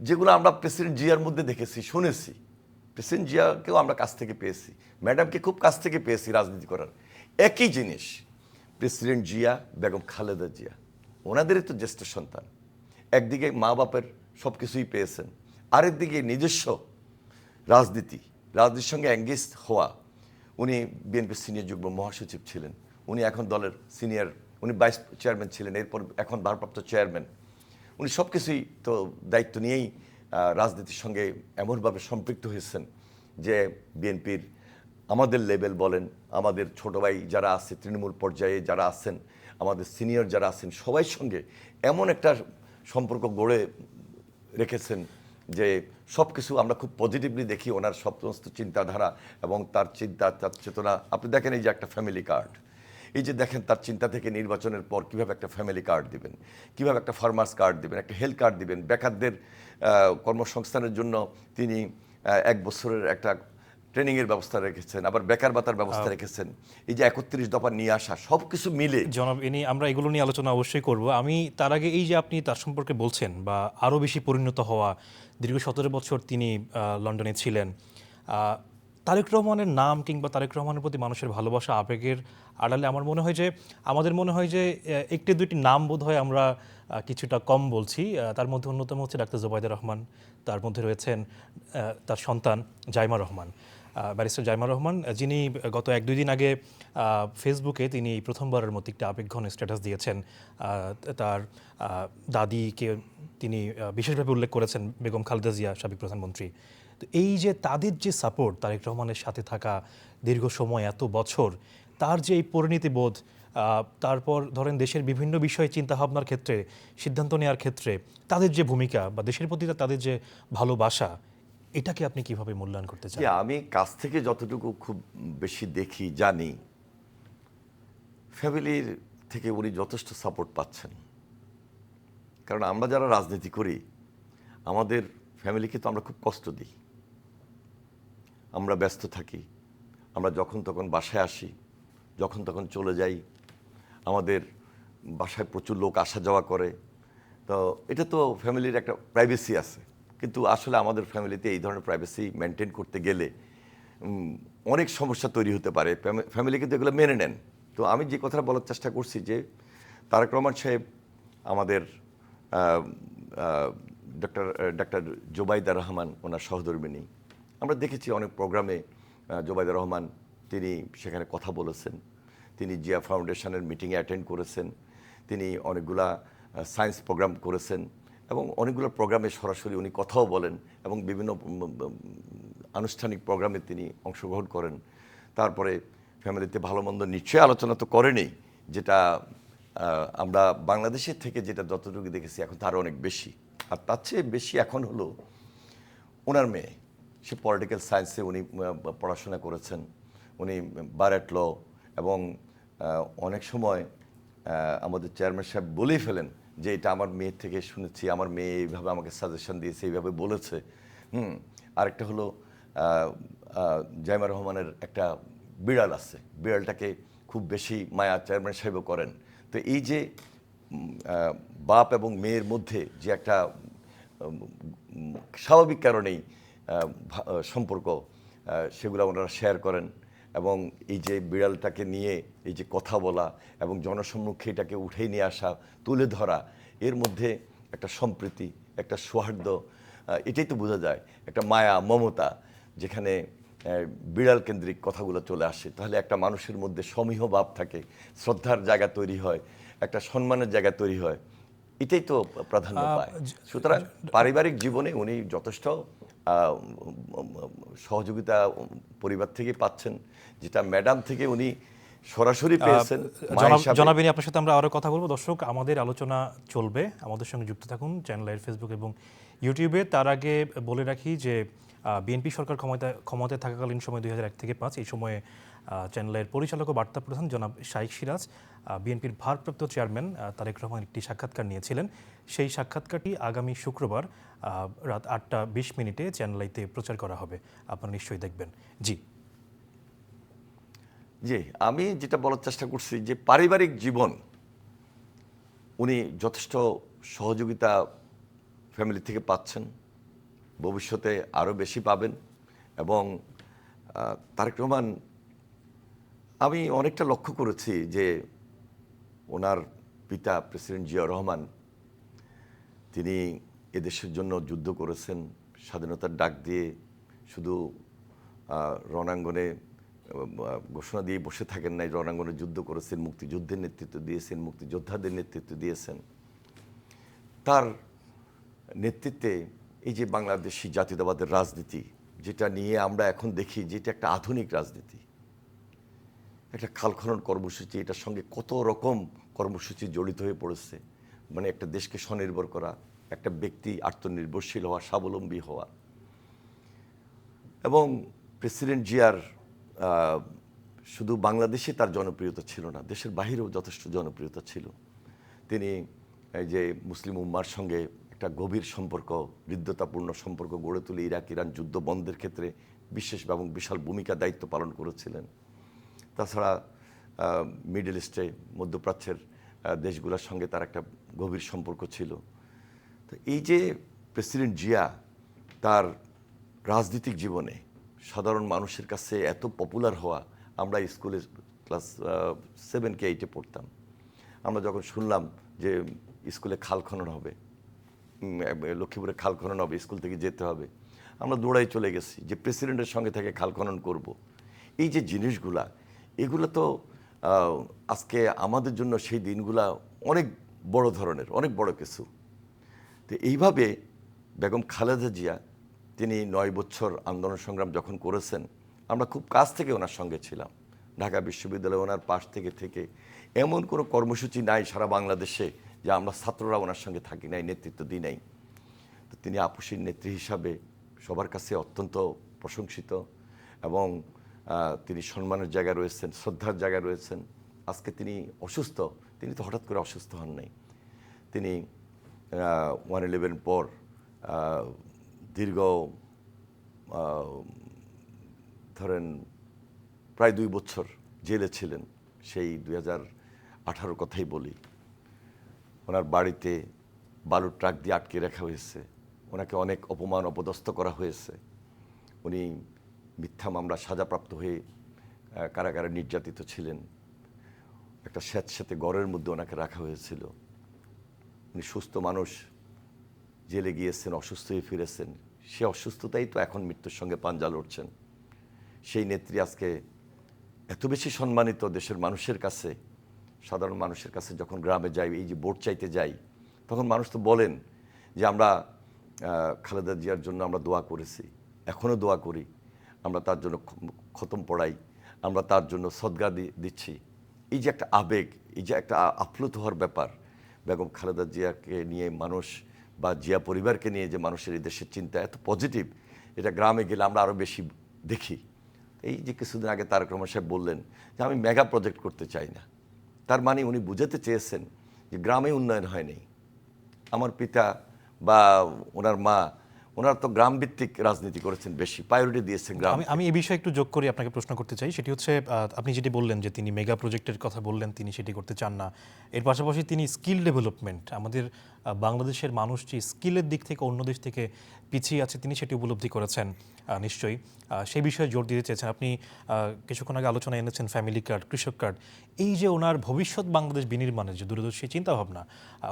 যেগুলো আমরা প্রেসিডেন্ট জিয়ার মধ্যে দেখেছি, শুনেছি, প্রেসিডেন্ট জিয়াকেও আমরা কাছ থেকে পেয়েছি, ম্যাডামকে খুব কাছ থেকে পেয়েছি রাজনীতি করার। একই জিনিস প্রেসিডেন্ট জিয়া, বেগম খালেদা জিয়া, ওনাদেরই তো জ্যেষ্ঠ সন্তান। একদিকে মা বাপের সব কিছুই পেয়েছেন, আরেকদিকে নিজস্ব রাজনীতির সঙ্গে এঙ্গেজ হওয়া। উনি বিএনপির সিনিয়র যুগ্ম মহাসচিব ছিলেন, উনি এখন দলের সিনিয়র, উনি ভাইস চেয়ারম্যান ছিলেন, এরপর এখন ভারপ্রাপ্ত চেয়ারম্যান। উনি সব কিছুই তো দায়িত্ব নিয়েই রাজনীতির সঙ্গে এমনভাবে সম্পৃক্ত হয়েছেন যে বিএনপির আমাদের লেভেল বলেন, আমাদের ছোট ভাই যারা আছে তৃণমূল পর্যায়ে যারা আছেন, আমাদের সিনিয়র যারা আছেন সবাই সঙ্গে এমন একটা সম্পর্ক গড়ে রেখেছেন যে সব কিছু আমরা খুব পজিটিভলি দেখি। ওনার সমস্ত চিন্তাধারা এবং তার চিন্তা, তার চেতনা। আপনি দেখেন এই যে একটা ফ্যামিলি কার্ড, এই যে দেখেন তার চিন্তা থেকে নির্বাচনের পর কিভাবে একটা ফ্যামিলি কার্ড দিবেন, কিভাবে একটা ফার্মার্স কার্ড দিবেন, একটা হেলথ কার্ড দিবেন, বেকারদের কর্মসংস্থানের জন্য তিনি 1 বছরের একটা ট্রেনিংয়ের ব্যবস্থা রেখেছেন, আবার বেকার ভাতার ব্যবস্থা রেখেছেন। এই যে 31 দফা নিয়ে আসা সব কিছু মিলে
জনাব, আমরা এগুলো নিয়ে আলোচনা অবশ্যই করব। আমি তার আগে এই যে আপনি তার সম্পর্কে বলছেন বা আরও বেশি পরিণত হওয়া, দীর্ঘ 17 বছর তিনি লন্ডনে ছিলেন, তারেক রহমানের নাম কিংবা তারেক রহমানের প্রতি মানুষের ভালোবাসা আবেগের আড়ালে আমার মনে হয় যে আমাদের মনে হয় যে একটি দুইটি নাম বোধ হয় আমরা কিছুটা কম বলছি। তার মধ্যে অন্যতম হচ্ছে ডাক্তার জোবাইদা রহমান, তার মধ্যে রয়েছেন তার সন্তান জাইমা রহমান, ব্যারিস্টার জাইমা রহমান, যিনি গত 1-2 দিন আগে ফেসবুকে তিনি প্রথমবারের মতো একটি আবেগঘন স্ট্যাটাস দিয়েছেন। তার দাদিকে তিনি বিশেষভাবে উল্লেখ করেছেন, বেগম খালেদা জিয়া, সাবেক প্রধানমন্ত্রী। তো এই যে তাদের যে সাপোর্ট, তারেক রহমানের সাথে থাকা দীর্ঘ সময়, এত বছর, তার যে এই পরিণতিবোধ, তারপর ধরেন দেশের বিভিন্ন বিষয়ে চিন্তাভাবনার ক্ষেত্রে, সিদ্ধান্ত নেওয়ার ক্ষেত্রে তাদের যে ভূমিকা বা দেশের প্রতি তাদের যে ভালোবাসা, এটাকে আপনি কিভাবে মূল্যায়ন করতে চান?
যে আমি কাছ থেকে যতটুকু খুব বেশি দেখি জানি, ফ্যামিলির থেকে উনি যথেষ্ট সাপোর্ট পাচ্ছেন। কারণ আমরা যারা রাজনীতি করি আমাদের ফ্যামিলিকে তো আমরা খুব কষ্ট দিই, আমরা ব্যস্ত থাকি, আমরা যখন তখন বাসায় আসি, যখন তখন চলে যাই, আমাদের বাসায় প্রচুর লোক আসা যাওয়া করে। তো এটা তো ফ্যামিলির একটা প্রাইভেসি আছে, কিন্তু আসলে আমাদের ফ্যামিলিতে এই ধরনের প্রাইভেসি মেনটেন করতে গেলে অনেক সমস্যা তৈরি হতে পারে। ফ্যামিলি কিন্তু এগুলো মেনে নেন। তো আমি যে কথাটা বলার চেষ্টা করছি যে তারেক রহমান সাহেব আমাদের ডাক্তার জোবাইদা রহমান ওনার সহধর্মিণী, আমরা দেখেছি অনেক প্রোগ্রামে জোবাইদা রহমান তিনি সেখানে কথা বলেছেন, তিনি জিয়া ফাউন্ডেশনের মিটিংয়ে অ্যাটেন্ড করেছেন, তিনি অনেকগুলা সায়েন্স প্রোগ্রাম করেছেন এবং অনেকগুলো প্রোগ্রামে সরাসরি উনি কথাও বলেন এবং বিভিন্ন আনুষ্ঠানিক প্রোগ্রামে তিনি অংশগ্রহণ করেন। তারপরে ফ্যামিলিতে ভালো মন্দ নিশ্চয়ই আলোচনা তো করেনি, যেটা আমরা বাংলাদেশের থেকে যেটা যতটুকু দেখেছি এখন তার অনেক বেশি। আর তার চেয়ে বেশি এখন হলো ওনার মেয়ে, সে পলিটিক্যাল সায়েন্সে উনি পড়াশোনা করেছেন, উনি বারেট ল, এবং অনেক সময় আমাদের চেয়ারম্যান সাহেব বলেই ফেলেন যে এটা আমার মেয়ের থেকে শুনেছি, আমার মেয়ে এইভাবে আমাকে সাজেশন দিয়েছে, এইভাবে বলেছে। আরেকটা হলো জাইমা রহমানের একটা বিড়াল আছে, বিড়ালটাকে খুব বেশি মায়া চেয়ারম্যান সাহেবও করেন। তো এই যে বাপ এবং মেয়ের মধ্যে যে একটা স্বাভাবিক কারণেই সম্পর্ক, সেগুলো ওনারা শেয়ার করেন। এবং এই যে বিড়ালটাকে নিয়ে এই যে কথা বলা এবং জনসম্মুখে এটাকে উঠেই নিয়ে আসা, তুলে ধরা, এর মধ্যে একটা সম্প্রীতি, একটা সৌহার্দ্য, এটাই তো বোঝা যায়, একটা মায়া মমতা। যেখানে বিড়াল কেন্দ্রিক কথাগুলো চলে আসে, তাহলে একটা মানুষের মধ্যে সমীহ ভাব থাকে, শ্রদ্ধার জায়গা তৈরি হয়, একটা সম্মানের জায়গা তৈরি হয়, এটাই তো প্রাধান্য পায়। সুতরাং পারিবারিক জীবনে উনি যথেষ্ট সহযোগিতা পরিবার থেকে পাচ্ছেন, যেটা ম্যাডাম থেকে উনি সরাসরি পেয়েছেন।
জনাবিনী, আপনার সাথে আমরা আরও কথা বলবো। দর্শক, আমাদের আলোচনা চলবে, আমাদের সঙ্গে যুক্ত থাকুন চ্যানেলের ফেসবুক এবং ইউটিউবে। তার আগে বলে রাখি যে বিএনপি সরকার ক্ষমতায় থাকাকালীন সময় 2001 থেকে 2005, এই সময়ে চ্যানেলের পরিচালক ও বার্তা প্রধান জনাব শাইখ সিরাজ বিএনপির ভারপ্রাপ্ত চেয়ারম্যান তারেক রহমান একটি সাক্ষাৎকার নিয়েছিলেন। সেই সাক্ষাৎকারটি আগামী শুক্রবার রাত 8:20 চ্যানেল আইতে প্রচার করা হবে, আপনারা নিশ্চয়ই দেখবেন। জি
জি, আমি যেটা বলার চেষ্টা করছি যে পারিবারিক জীবন উনি যথেষ্ট সহযোগিতা ফ্যামিলি থেকে পাচ্ছেন, ভবিষ্যতে আরও বেশি পাবেন। এবং তারেক রহমান, আমি অনেকটা লক্ষ্য করেছি যে ওনার পিতা প্রেসিডেন্ট জিয়া রহমান, তিনি এদেশের জন্য যুদ্ধ করেছেন, স্বাধীনতার ডাক দিয়ে শুধু রণাঙ্গনে ঘোষণা দিয়ে বসে থাকেন নাই, রণাঙ্গনে যুদ্ধ করেছেন, মুক্তিযুদ্ধের নেতৃত্ব দিয়েছেন, মুক্তিযোদ্ধাদের নেতৃত্ব দিয়েছেন। তার নেতৃত্বে এই যে বাংলাদেশি জাতীয়তাবাদের রাজনীতি, যেটা নিয়ে আমরা এখন দেখি যে এটা একটা আধুনিক রাজনীতি, একটা খাল খনন কর্মসূচি, এটার সঙ্গে কত রকম কর্মসূচি জড়িত হয়ে পড়েছে। মানে একটা দেশকে স্বনির্ভর করা, একটা ব্যক্তি আত্মনির্ভরশীল হওয়া, স্বাবলম্বী হওয়া। এবং প্রেসিডেন্ট জিয়ার শুধু বাংলাদেশে তার জনপ্রিয়তা ছিল না, দেশের বাহিরেও যথেষ্ট জনপ্রিয়তা ছিল। তিনি এই যে মুসলিম উম্মার সঙ্গে একটা গভীর সম্পর্ক, হৃদ্যতাপূর্ণ সম্পর্ক গড়ে তুলে ইরাক ইরান যুদ্ধ বন্ধের ক্ষেত্রে বিশেষ এবং বিশাল ভূমিকা দায়িত্ব পালন করেছিলেন। তাছাড়া মিডল ইস্টে, মধ্যপ্রাচ্যের দেশগুলোর সঙ্গে তার একটা গভীর সম্পর্ক ছিল। তো এই যে প্রেসিডেন্ট জিয়া তার রাজনৈতিক জীবনে সাধারণ মানুষের কাছে এত পপুলার হওয়া, আমরা স্কুলে ক্লাস 7 কি 8 পড়তাম, আমরা যখন শুনলাম যে স্কুলে খাল খনন হবে, লক্ষ্মীপুরে খাল খনন হবে, স্কুল থেকে যেতে হবে, আমরা দৌড়াই চলে গেছি যে প্রেসিডেন্টের সঙ্গে থেকে খাল খনন করব। এই যে জিনিসগুলা, এগুলো তো আজকে আমাদের জন্য সেই দিনগুলা অনেক বড় ধরনের, অনেক বড় কিছু। তো এইভাবে বেগম খালেদা জিয়া তিনি 9 বছর আন্দোলন সংগ্রাম যখন করেছেন, আমরা খুব কাছ থেকে ওনার সঙ্গে ছিলাম। ঢাকা বিশ্ববিদ্যালয়ে ওনার পাশ থেকে এমন কোনো কর্মসূচি নাই সারা বাংলাদেশে যে আমরা ছাত্ররা ওনার সঙ্গে থাকি নাই, নেতৃত্ব দিই নাই। তো তিনি আপসীর নেত্রী হিসাবে সবার কাছে অত্যন্ত প্রশংসিত এবং তিনি সম্মানের জায়গায় রয়েছেন, শ্রদ্ধার জায়গায় রয়েছেন। আজকে তিনি অসুস্থ, তিনি তো হঠাৎ করে অসুস্থ হন নাই। তিনি 1/11 পর দীর্ঘ ধরেন প্রায় 2 বছর জেলে ছিলেন। সেই 2018 কথাই বলি, ওনার বাড়িতে বালুর ট্রাক দিয়ে আটকে রাখা হয়েছে, ওনাকে অনেক অপমান অপদস্থ করা হয়েছে। উনি মিথ্যা মামলা সাজাপ্রাপ্ত হয়ে কারাগারে নির্যাতিত ছিলেন। একটা স্যাঁতস্যাঁতে ঘরের মধ্যে ওনাকে রাখা হয়েছিল। উনি সুস্থ মানুষ, জেলে গিয়েছেন, অসুস্থ হয়ে ফিরেছেন। সে অসুস্থতাই তো এখন মৃত্যুর সঙ্গে পাঞ্জা লড়ছেন। সেই নেত্রী আজকে এত বেশি সম্মানিত দেশের মানুষের কাছে, সাধারণ মানুষের কাছে। যখন গ্রামে যাই, এই যে ভোট চাইতে যাই, তখন মানুষ তো বলেন যে আমরা খালেদা জিয়ার জন্য আমরা দোয়া করেছি, এখনও দোয়া করি, আমরা তার জন্য খতম পড়াই, আমরা তার জন্য সদগা দিচ্ছি। এই যে একটা আবেগ, এই যে একটা আপ্লুত হওয়ার ব্যাপার, বেগম খালেদা জিয়াকে নিয়ে মানুষ বা জিয়া পরিবারকে নিয়ে যে মানুষের এই দেশের চিন্তা এত পজিটিভ, এটা গ্রামে গেলে আমরা আরও বেশি দেখি। এই যে কিছুদিন আগে তারেক রহমান সাহেব বললেন যে আমি মেগা প্রজেক্ট করতে চাই না, তার মানে উনি বুঝাতে চেয়েছেন যে গ্রামে উন্নয়ন হয়নি। আমার পিতা বা ওনার মা, ওনারা তো গ্রামভিত্তিক রাজনীতি করেছেন, বেশি প্রায়োরিটি দিয়েছেন গ্রাম।
আমি এই বিষয়ে একটু যোগ করে আপনাকে প্রশ্ন করতে চাই। সেটি হচ্ছে, আপনি যেটি বললেন যে তিনি মেগা প্রজেক্টের কথা বললেন, তিনি সেটি করতে চান না। এর পাশাপাশি তিনি স্কিল ডেভেলপমেন্ট, আমাদের বাংলাদেশের মানুষ যে স্কিলের দিক থেকে অন্য দেশ থেকে পিছিয়ে আছে, তিনি সেটি উপলব্ধি করেছেন নিশ্চয়ই। সেই বিষয়ে জোর দিতে চেয়েছেন। আপনি কিছুক্ষণ আগে আলোচনা এনেছেন ফ্যামিলি কার্ড, কৃষক কার্ড। এই যে ওনার ভবিষ্যৎ বাংলাদেশ বিনির্মাণের যে দূরদর্শী চিন্তাভাবনা,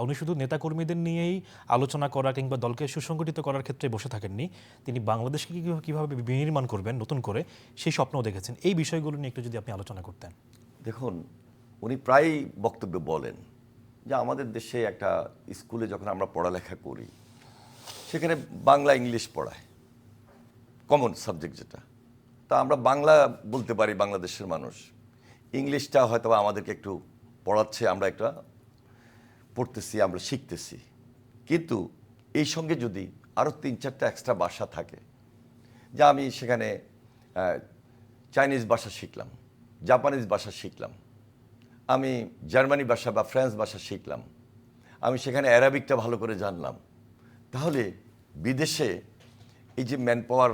উনি শুধু নেতাকর্মীদের নিয়েই আলোচনা করা কিংবা দলকে সুসংগঠিত করার ক্ষেত্রে বসে থাকেননি, তিনি বাংলাদেশকে কীভাবে বিনির্মাণ করবেন নতুন করে, সেই স্বপ্নও দেখেছেন। এই বিষয়গুলো নিয়ে একটু যদি আপনি আলোচনা করতেন।
দেখুন, উনি প্রায়ই বক্তব্যে বলেন যে আমাদের দেশে একটা স্কুলে যখন আমরা পড়ালেখা করি, সেখানে বাংলা ইংলিশ পড়ায়, কমন সাবজেক্ট যেটা। তা আমরা বাংলা বলতে পারি বাংলাদেশের মানুষ, ইংলিশটা হয়তো আমাদেরকে একটু পড়াচ্ছে, আমরা একটা পড়তেছি, আমরা শিখতেছি। কিন্তু এই সঙ্গে যদি আরও 3-4টা এক্সট্রা ভাষা থাকে, যা আমি সেখানে চাইনিজ ভাষা শিখলাম, জাপানিজ ভাষা শিখলাম, আমি জার্মানি ভাষা বা ফ্রান্স ভাষা শিখলাম, আমি সেখানে অ্যারাবিকটা ভালো করে জানলাম, তাহলে বিদেশে এই যে ম্যান পাওয়ার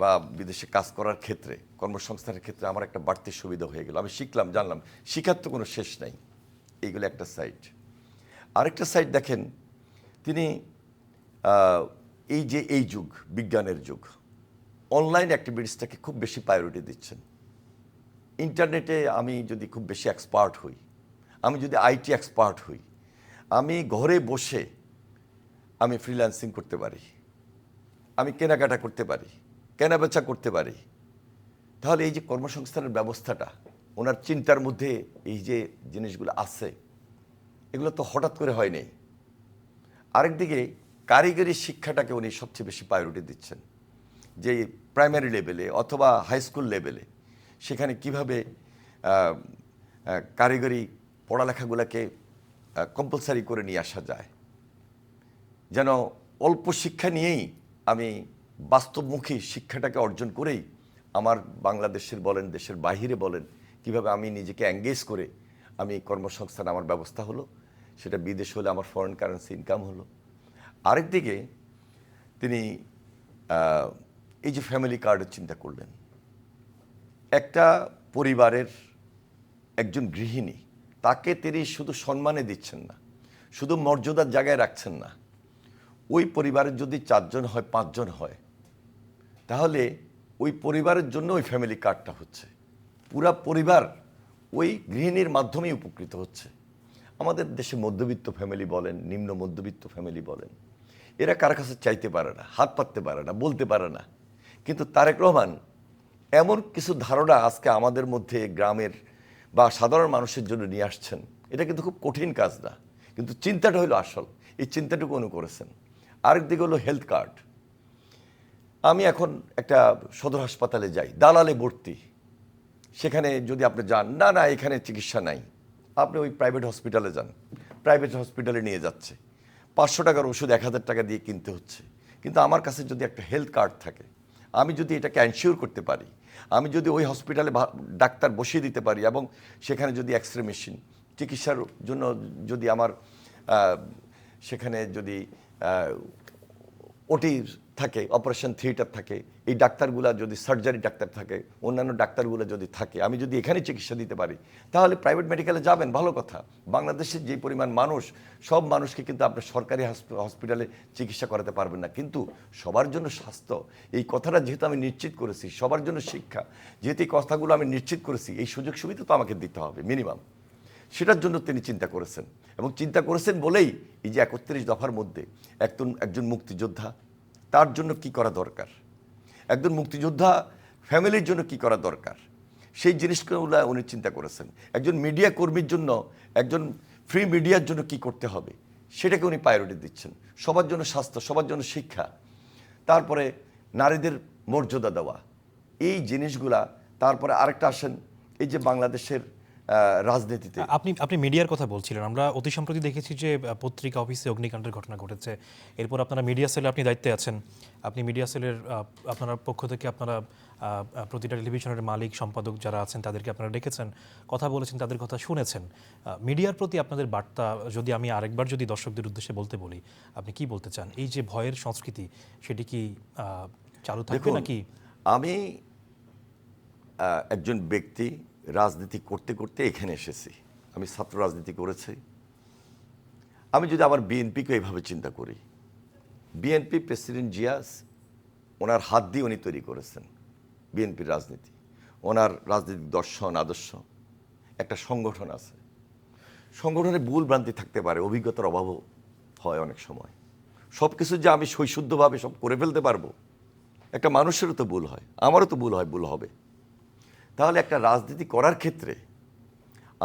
বা বিদেশে কাজ করার ক্ষেত্রে, কর্মসংস্থানের ক্ষেত্রে আমার একটা বাড়তি সুবিধা হয়ে গেল। আমি শিখলাম, জানলাম, শিখার তো কোনো শেষ নাই। এইগুলো একটা সাইড। আরেকটা সাইড দেখেন, তিনি এই যে এই যুগ, বিজ্ঞানের যুগ, অনলাইন অ্যাক্টিভিটিসটাকে খুব বেশি প্রায়োরিটি দিচ্ছেন। ইন্টারনেটে আমি যদি খুব বেশি এক্সপার্ট হই, আমি যদি আইটি এক্সপার্ট হই, আমি ঘরে বসে আমি ফ্রিল্যান্সিং করতে পারি, আমি কেনাকাটা করতে পারি, কেনাবেচা করতে পারি। তাহলে এই যে কর্মসংস্থানের ব্যবস্থাটা ওনার চিন্তার মধ্যে এই যে জিনিসগুলো আছে, এগুলো তো হঠাৎ করে হয়নি। আরেকদিকে কারিগরি শিক্ষাটাকে উনি সবচেয়ে বেশি প্রায়োরিটি দিচ্ছেন, যে প্রাইমারি লেভেলে অথবা হাই স্কুল লেভেলে সেখানে কিভাবে কারিগরি পড়ালেখাগুলোকে কম্পালসারি করে নিয়ে আসা যায়, যেন অল্প শিক্ষা নিয়েই আমি বাস্তবমুখী শিক্ষাটাকে অর্জন করেই আমার বাংলাদেশের বলেন, দেশের বাহিরে বলেন, কিভাবে আমি নিজেকে এঙ্গেজ করে আমি কর্মসংস্থান আমার ব্যবস্থা হলো, সেটা বিদেশ হলে আমার ফরেন কারেন্সি ইনকাম হলো। আরেকদিকে তিনি এই যে ফ্যামিলি কার্ডের চিন্তা করলেন, একটা পরিবারের একজন গৃহিণী, তাকে তিনি শুধু সম্মানে দিচ্ছেন না, শুধু মর্যাদার জায়গায় রাখছেন না, ওই পরিবারের যদি 4 জন হয় 5 জন হয়, তাহলে ওই পরিবারের জন্য ওই ফ্যামিলি কার্ডটা হচ্ছে, পুরা পরিবার ওই গৃহিণীর মাধ্যমেই উপকৃত হচ্ছে। আমাদের দেশে মধ্যবিত্ত ফ্যামিলি বলেন, নিম্ন মধ্যবিত্ত ফ্যামিলি বলেন, এরা কার কাছে চাইতে পারে না, হাত পাততে পারে না, বলতে পারে না। কিন্তু তারেক রহমান এমন কিছু ধারণা আজকে আমাদের মধ্যে গ্রামের বা সাধারণ মানুষের জন্য নিয়ে আসছেন। এটা কিন্তু খুব কঠিন কাজ না, কিন্তু চিন্তাটা হলো আসল। এই চিন্তাটুকু উনি করেছেন। আরেকদিকে হলো হেলথ কার্ড। আমি এখন একটা সদর হাসপাতালে যাই, দালালে ভর্তি, সেখানে যদি আপনি যান, না না এখানে চিকিৎসা নাই, আপনি ওই প্রাইভেট হসপিটালে যান, প্রাইভেট হসপিটালে নিয়ে যাচ্ছে, 500 টাকার ওষুধ 1000 টাকা দিয়ে কিনতে হচ্ছে। কিন্তু আমার কাছে যদি একটা হেলথ কার্ড থাকে, আমি যদি এটাকে এনশিওর করতে পারি, আমি যদি ওই হসপিটালে ডাক্তার বসিয়ে দিতে পারি এবং সেখানে যদি এক্সরে মেশিন, চিকিৎসার জন্য যদি আমার সেখানে যদি ওটি থাকে, অপারেশন থিয়েটার থাকে, এই ডাক্তারগুলা যদি সার্জারি ডাক্তার থাকে, অন্যান্য ডাক্তারগুলো যদি থাকে, আমি যদি এখানে চিকিৎসা দিতে পারি, তাহলে প্রাইভেট মেডিকেলে যাবেন, ভালো কথা। বাংলাদেশের যে পরিমাণ মানুষ, সব মানুষকে কিন্তু আপনার সরকারি হসপিটালে চিকিৎসা করাতে পারবেন না। কিন্তু সবার জন্য স্বাস্থ্য, এই কথাটা যেহেতু আমি নিশ্চিত করেছি, সবার জন্য শিক্ষা, যেহেতু এই কথাগুলো আমি নিশ্চিত করেছি, এই সুযোগ সুবিধা তো আমাকে দিতে হবে মিনিমাম। সেটার জন্য তিনি চিন্তা করেছেন, এবং চিন্তা করেছেন বলেই এই যে 31 দফার মধ্যে একজন মুক্তিযোদ্ধা, তার জন্য কি করা দরকার, একজন মুক্তিযোদ্ধা ফ্যামিলির জন্য কি করা দরকার, সেই জিনিসগুলো উনি চিন্তা করেছেন। একজন মিডিয়া কর্মীর জন্য, একজন ফ্রি মিডিয়ার জন্য কি করতে হবে, সেটাকে উনি প্রায়োরিটি দিচ্ছেন। সবার জন্য স্বাস্থ্য, সবার জন্য শিক্ষা, তারপরে নারীদের মর্যাদা দেওয়া, এই জিনিসগুলা। তারপরে আরেকটা আসেন, এই যে বাংলাদেশের রাজনীতিতে
আপনি মিডিয়ার কথা বলছিলেন। আমরা অতি সম্প্রতি দেখেছি যে পত্রিকা অফিসে অগ্নিকাণ্ডের ঘটনা ঘটেছে। এরপর আপনারা মিডিয়া সেলে আপনি দায়িত্বে আছেন। আপনি মিডিয়া সেলের আপনার পক্ষ থেকে আপনারা প্রতিটা টেলিভিশনের মালিক, সম্পাদক যারা আছেন তাদেরকে আপনারা ডেকেছেন, কথা বলেছেন, তাদের কথা শুনেছেন। মিডিয়ার প্রতি আপনাদের বার্তা যদি আমি আরেকবার যদি দর্শকদের উদ্দেশ্যে বলতে বলি, আপনি কি বলতে চান? এই যে ভয়ের সংস্কৃতি, সেটি কি চালু থাকবে নাকি?
আমি একজন ব্যক্তি, রাজনীতি করতে করতে এখানে এসেছি, আমি ছাত্র রাজনীতি করেছি। আমি যদি আমার বিএনপিকে এইভাবে চিন্তা করি, বিএনপি প্রেসিডেন্ট জিয়াস, ওনার হাত দিয়ে উনি তৈরি করেছেন বিএনপির রাজনীতি, ওনার রাজনৈতিক দর্শন আদর্শ। একটা সংগঠন আছে, সংগঠনে ভুল ভ্রান্তি থাকতে পারে, অভিজ্ঞতার অভাবও হয় অনেক সময়। সব কিছু যে আমি সৈশুদ্ধভাবে সব করে ফেলতে পারবো, একটা মানুষেরও তো ভুল হয়, আমারও তো ভুল হয়, ভুল হবে। তাহলে একটা রাজনীতি করার ক্ষেত্রে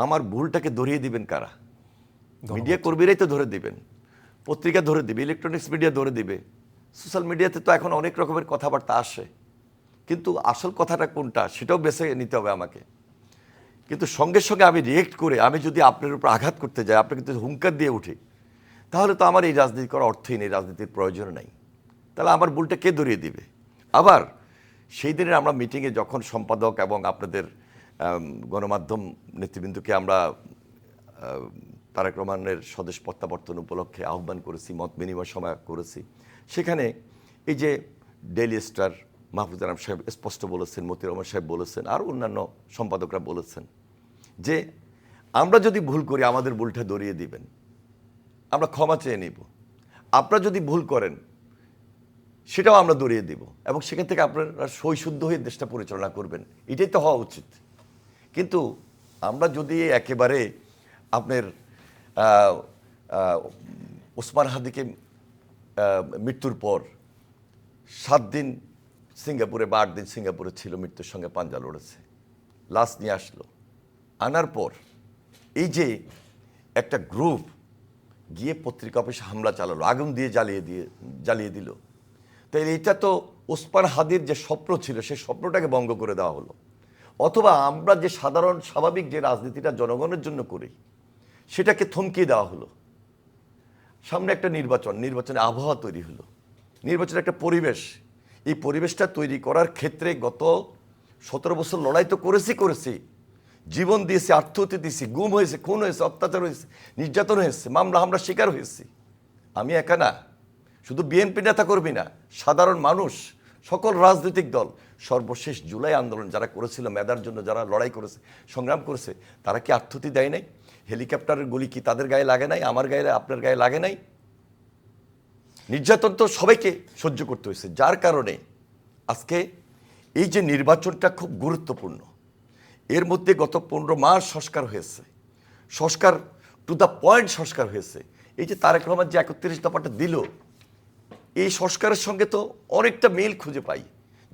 আমার ভুলটাকে ধরিয়ে দিবেন কারা? মিডিয়া কর্মীরাই তো ধরে দিবেন, পত্রিকা ধরে দিবে, ইলেকট্রনিক্স মিডিয়া ধরে দিবে, সোশ্যাল মিডিয়াতে তো এখন অনেক রকমের কথাবার্তা আসে, কিন্তু আসল কথাটা কোনটা সেটাও বেছে নিতে হবে আমাকে। কিন্তু সঙ্গে সঙ্গে আমি রিয়েক্ট করে আমি যদি আপনার উপর আঘাত করতে যাই, আপনাকে যদি হুঙ্কার দিয়ে উঠি, তাহলে তো আমার এই রাজনীতি করার অর্থই নেই, রাজনীতির প্রয়োজন নাই। তাহলে আমার ভুলটা কে ধরিয়ে দিবে? আবার সেই দিনের আমরা মিটিংয়ে যখন সম্পাদক এবং আপনাদের গণমাধ্যম নেতৃবৃন্দকে আমরা তারেক রহমানের স্বদেশ প্রত্যাবর্তন উপলক্ষে আহ্বান করেছি, মত বিনিময় সভা করেছি, সেখানে এই যে ডেইলি স্টার মাহফুজ আনাম সাহেব স্পষ্ট বলেছেন, মতিউর রহমান সাহেব বলেছেন, আর অন্যান্য সম্পাদকরা বলেছেন যে আমরা যদি ভুল করি আমাদের ভুলটা ধরিয়ে দিবেন, আমরা ক্ষমা চেয়ে নিব। আপনারা যদি ভুল করেন সেটাও আমরা ধরিয়ে দিব, এবং সেখান থেকে আপনারা সৈশুদ্ধ হয়ে দেশটা পরিচালনা করবেন, এটাই তো হওয়া উচিত। কিন্তু আমরা যদি একেবারে আপনার ওসমান হাদিকে মৃত্যুর পর 7 দিন সিঙ্গাপুরে বা 8 দিন সিঙ্গাপুরে ছিল, মৃত্যুর সঙ্গে পাঞ্জা লড়েছে, লাশ নিয়ে আসলো, আনার পর এই যে একটা গ্রুপ গিয়ে পত্রিকা অফিসে হামলা চালালো, আগুন দিয়ে জ্বালিয়ে দিল। তাই এটা তো ওসমান হাদির যে স্বপ্ন ছিল সেই স্বপ্নটাকে ভঙ্গ করে দেওয়া হলো। অথবা আমরা যে সাধারণ স্বাভাবিক যে রাজনীতিটা জনগণের জন্য করি সেটাকে থমকিয়ে দেওয়া হলো। সামনে একটা নির্বাচনে আবহাওয়া তৈরি হলো, নির্বাচনের একটা পরিবেশ। এই পরিবেশটা তৈরি করার ক্ষেত্রে গত 17 বছর লড়াই তো করেছি, জীবন দিয়েছি, আত্মহত্যা দিয়েছি, গুম হয়েছে, খুন হয়েছে, অত্যাচার হয়েছে, নির্যাতন হয়েছে, মামলা হামলার শিকার হয়েছি। আমি একা না, শুধু বিএনপি নেতা কর্মী না, সাধারণ মানুষ, সকল রাজনৈতিক দল, সর্বশেষ জুলাই আন্দোলন যারা করেছিল, মেধার জন্য যারা লড়াই করেছে, সংগ্রাম করেছে, তারা কি আত্মহত্যা দেয় নাই? হেলিকপ্টারের গুলি কি তাদের গায়ে লাগে নাই? আমার গায়ে, আপনার গায়ে লাগে নাই? নির্যাতন তো সবাইকে সহ্য করতে হয়েছে। যার কারণে আজকে এই যে নির্বাচনটা খুব গুরুত্বপূর্ণ, এর মধ্যে গত 15 মাস সংস্কার হয়েছে, সংস্কার টু দ্য পয়েন্ট সংস্কার হয়েছে। এই যে তারেক রহমান যে 31 দফাটা দিল, এই সংস্কারের সঙ্গে তো অনেকটা মিল খুঁজে পাই।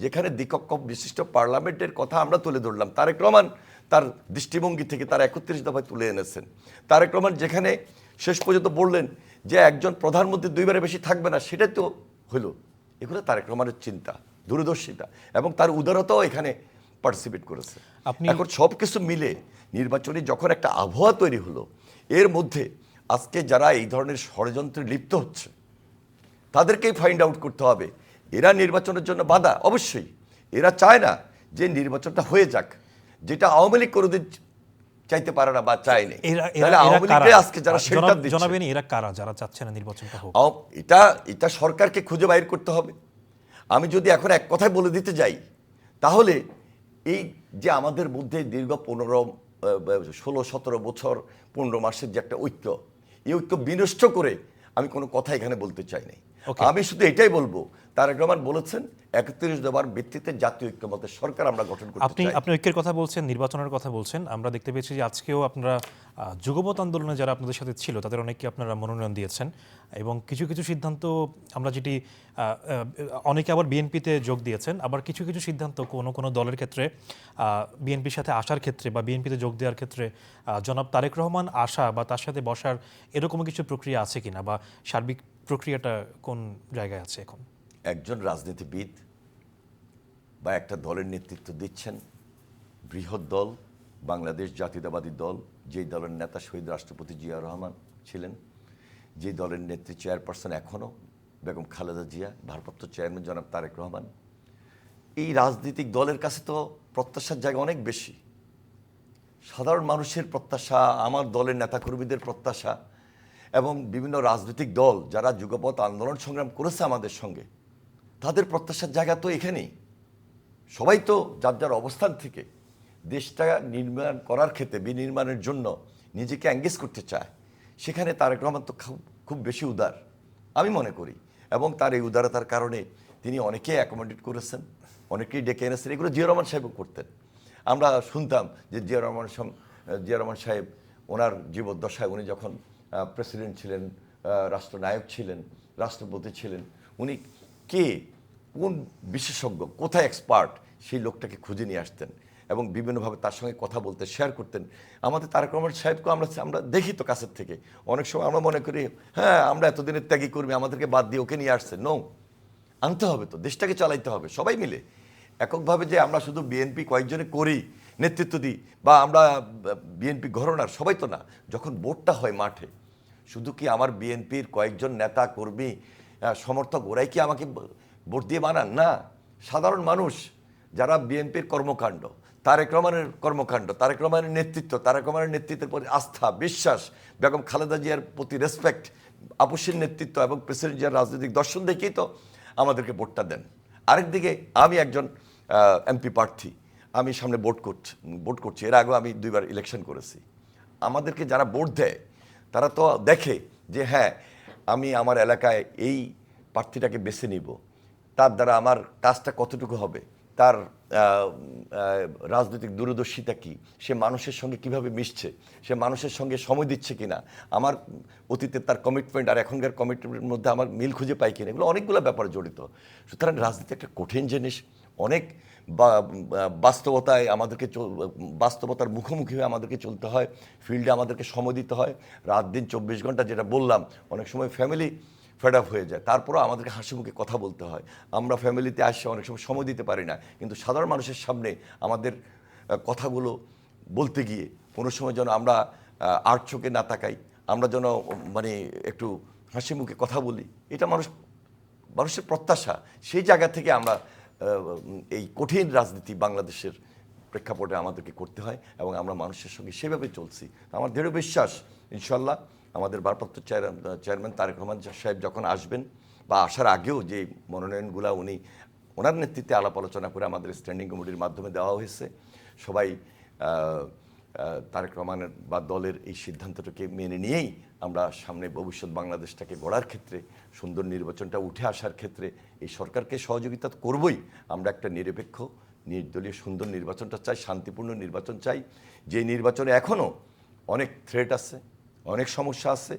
যেখানে দ্বিকক্ষ বিশিষ্ট পার্লামেন্টের কথা আমরা তুলে ধরলাম, তারেক রহমান তার দৃষ্টিভঙ্গি থেকে তার 31 দফায় তুলে এনেছেন। তারেক রহমান যেখানে শেষ পর্যন্ত বললেন যে একজন প্রধানমন্ত্রী 2 বারের বেশি থাকবে না, সেটাই তো হলো। এগুলো তারেক রহমানের চিন্তা, দূরদর্শিতা এবং তার উদারতাও এখানে পার্টিসিপেট করেছে। এখন সব কিছু মিলে নির্বাচনী যখন একটা আবহাওয়া তৈরি হলো, এর মধ্যে আজকে যারা এই ধরনের ষড়যন্ত্রে লিপ্ত হচ্ছে তাদেরকেই ফাইন্ড আউট করতে হবে। এরা নির্বাচনের জন্য বাধা, অবশ্যই এরা চায় না যে নির্বাচনটা হয়ে যাক, যেটা আওয়ামী লীগ কোনোদিন চাইতে পারে না বা চায়নি। তাহলে আওয়ামী লীগকে আজকে যারা শেল্টার দিচ্ছে,
জানাবেন এরা কারা যারা চাচ্ছে না নির্বাচনটা হোক?
এটা সরকারকে খুঁজে বাইর করতে হবে। আমি যদি এখন এক কথায় বলে দিতে যাই, তাহলে এই যে আমাদের মধ্যে দীর্ঘ 16-17 বছর 15 মাসের যে একটা ঐক্য, এই ঐক্য বিনষ্ট করে আমি কোনো কথা এখানে বলতে চাই নাই। আমি শুধু এটাই বলবো, তারেক রহমান বলেছেন 31 দফার ভিত্তিতে জাতীয় ঐক্যমতের সরকার আমরা গঠন করতে চাই।
আপনি ঐক্যের কথা বলছেন, নির্বাচনের কথা বলছেন। আমরা দেখতে পেয়েছি যে আজকেও আপনারা যুগপৎ আন্দোলনে যারা আপনাদের সাথে ছিল তাদের অনেককে আপনারা মনোনয়ন দিয়েছেন এবং কিছু কিছু সিদ্ধান্ত আমরা যেটি অনেকে আবার বিএনপিতে যোগ দিয়েছেন, আবার কিছু কিছু সিদ্ধান্ত কোনো দলের ক্ষেত্রে বিএনপির সাথে আসার ক্ষেত্রে বা বিএনপিতে যোগ দেওয়ার ক্ষেত্রে জনাব তারেক রহমান আসা বা তার সাথে বসার এরকম কিছু প্রক্রিয়া আছে কিনা, বা সার্বিক প্রক্রিয়াটা কোন জায়গায় আছে এখন?
একজন রাজনীতিবিদ বা একটা দলের নেতৃত্ব দিচ্ছেন, বৃহৎ দল বাংলাদেশ জাতীয়তাবাদী দল, যেই দলের নেতা শহীদ রাষ্ট্রপতি জিয়াউর রহমান ছিলেন, যে দলের নেত্রী চেয়ারপারসন এখনও বেগম খালেদা জিয়া, ভারপ্রাপ্ত চেয়ারম্যান জনাব তারেক রহমান, এই রাজনৈতিক দলের কাছে তো প্রত্যাশার জায়গা অনেক বেশি। সাধারণ মানুষের প্রত্যাশা, আমার দলের নেতাকর্মীদের প্রত্যাশা এবং বিভিন্ন রাজনৈতিক দল যারা যুগপৎ আন্দোলন সংগ্রাম করেছে আমাদের সঙ্গে, তাদের প্রত্যাশার জায়গা তো এখানেই। সবাই তো যার যার অবস্থান থেকে দেশটা নির্মাণ করার ক্ষেত্রে, বিনির্মাণের জন্য নিজেকে এঙ্গেজ করতে চায়। সেখানে তারেক রহমান তো খুব বেশি উদার আমি মনে করি, এবং তার এই উদারতার কারণে তিনি অনেকেই অ্যাকোমোডেট করেছেন, অনেকেই ডেকে এনেছেন। এগুলো জিয়া রহমান সাহেবও করতেন। আমরা শুনতাম যে জিয়া রহমান সাহেব ওনার জীবদ্দশায় উনি যখন প্রেসিডেন্ট ছিলেন, রাষ্ট্রনায়ক ছিলেন, রাষ্ট্রপতি ছিলেন, উনি কোন বিশেষজ্ঞ, কোথায় এক্সপার্ট, সেই লোকটাকে খুঁজে নিয়ে আসতেন এবং বিভিন্নভাবে তার সঙ্গে কথা বলতে শেয়ার করতেন। আমাদের তারেক রহমান সাহেবকে আমরা দেখি তো কাছের থেকে, অনেক সময় আমরা মনে করি হ্যাঁ আমরা এতদিনের ত্যাগী কর্মী, আমাদেরকে বাদ দিয়ে ওকে নিয়ে আসছে। নো, আনতে হবে তো, দেশটাকে চালাইতে হবে সবাই মিলে। এককভাবে যে আমরা শুধু বিএনপি কয়েকজনে করি, নেতৃত্ব দিই, বা আমরা বিএনপি ঘরনার, সবাই তো না। যখন ভোটটা হয় মাঠে, শুধু কি আমার বিএনপির কয়েকজন নেতা কর্মী সমর্থক ওরাই কি আমাকে ভোট দিয়ে বানান? না, সাধারণ মানুষ যারা বিএনপির কর্মকাণ্ড, তারেক রহমানের কর্মকাণ্ড, তারেক রহমানের নেতৃত্ব, তারেক রহমানের নেতৃত্বের প্রতি আস্থা, বিশ্বাস, বেগম খালেদা জিয়ার প্রতি রেসপেক্ট, আপসীর নেতৃত্ব এবং প্রেসিডেন্ট জিয়ার রাজনৈতিক দর্শন দেখেই তো আমাদেরকে ভোটটা দেন। আরেকদিকে আমি একজন এমপি প্রার্থী, আমি সামনে ভোট করছি, এর আগেও আমি 2 বার ইলেকশন করেছি। আমাদেরকে যারা ভোট দেয় তারা তো দেখে যে হ্যাঁ আমি আমার এলাকায় এই প্রার্থীটাকে বেছে নিব, তার দ্বারা আমার কাজটা কতটুকু হবে, তার রাজনৈতিক দূরদর্শিতা কী, সে মানুষের সঙ্গে কিভাবে মিশছে, সে মানুষের সঙ্গে সময় দিচ্ছে কিনা, আমার অতীতে তার কমিটমেন্ট আর এখনকার কমিটমেন্টের মধ্যে আমার মিল খুঁজে পাই কিনা, এগুলো অনেকগুলো ব্যাপার জড়িত। সুতরাং রাজনীতি একটা কঠিন জিনিস, অনেক বাস্তবতায় আমাদেরকে বাস্তবতার মুখোমুখি হয়ে আমাদেরকে চলতে হয়, ফিল্ডে আমাদেরকে সময় দিতে হয়, রাত দিন 24 ঘন্টা, যেটা বললাম অনেক সময় ফ্যামিলি ফেড আপ হয়ে যায়, তারপরও আমাদেরকে হাসি মুখে কথা বলতে হয়। আমরা ফ্যামিলিতে আসে অনেক সময় সময় দিতে পারি না, কিন্তু সাধারণ মানুষের সামনে আমাদের কথাগুলো বলতে গিয়ে কোনো সময় যেন আমরা আর চোখে না তাকাই, আমরা যেন মানে একটু হাসি মুখে কথা বলি, এটা মানুষের প্রত্যাশা। সেই জায়গা থেকে আমরা এই কঠিন রাজনীতি বাংলাদেশের প্রেক্ষাপটে আমাদেরকে করতে হয় এবং আমরা মানুষের সঙ্গে সেভাবে চলছি। আমার দৃঢ় বিশ্বাস ইনশাল্লাহ আমাদের ভারপ্রাপ্ত চেয়ারম্যান তারেক রহমান সাহেব যখন আসবেন বা আসার আগেও যে মনোনয়নগুলো উনি ওনার নেতৃত্বে আলাপ আলোচনা করে আমাদের স্ট্যান্ডিং কমিটির মাধ্যমে দেওয়া হয়েছে, সবাই তারেক রহমানের বা দলের এই সিদ্ধান্তটাকে মেনে নিয়েই আমরা সামনে ভবিষ্যৎ বাংলাদেশটাকে গড়ার ক্ষেত্রে, সুন্দর নির্বাচনটা উঠে আসার ক্ষেত্রে এই সরকারকে সহযোগিতা করবই। আমরা একটা নিরপেক্ষ নির্দলীয় সুন্দর নির্বাচনটা চাই, শান্তিপূর্ণ নির্বাচন চাই, যে নির্বাচনে এখনও অনেক থ্রেট আছে, অনেক সমস্যা আছে।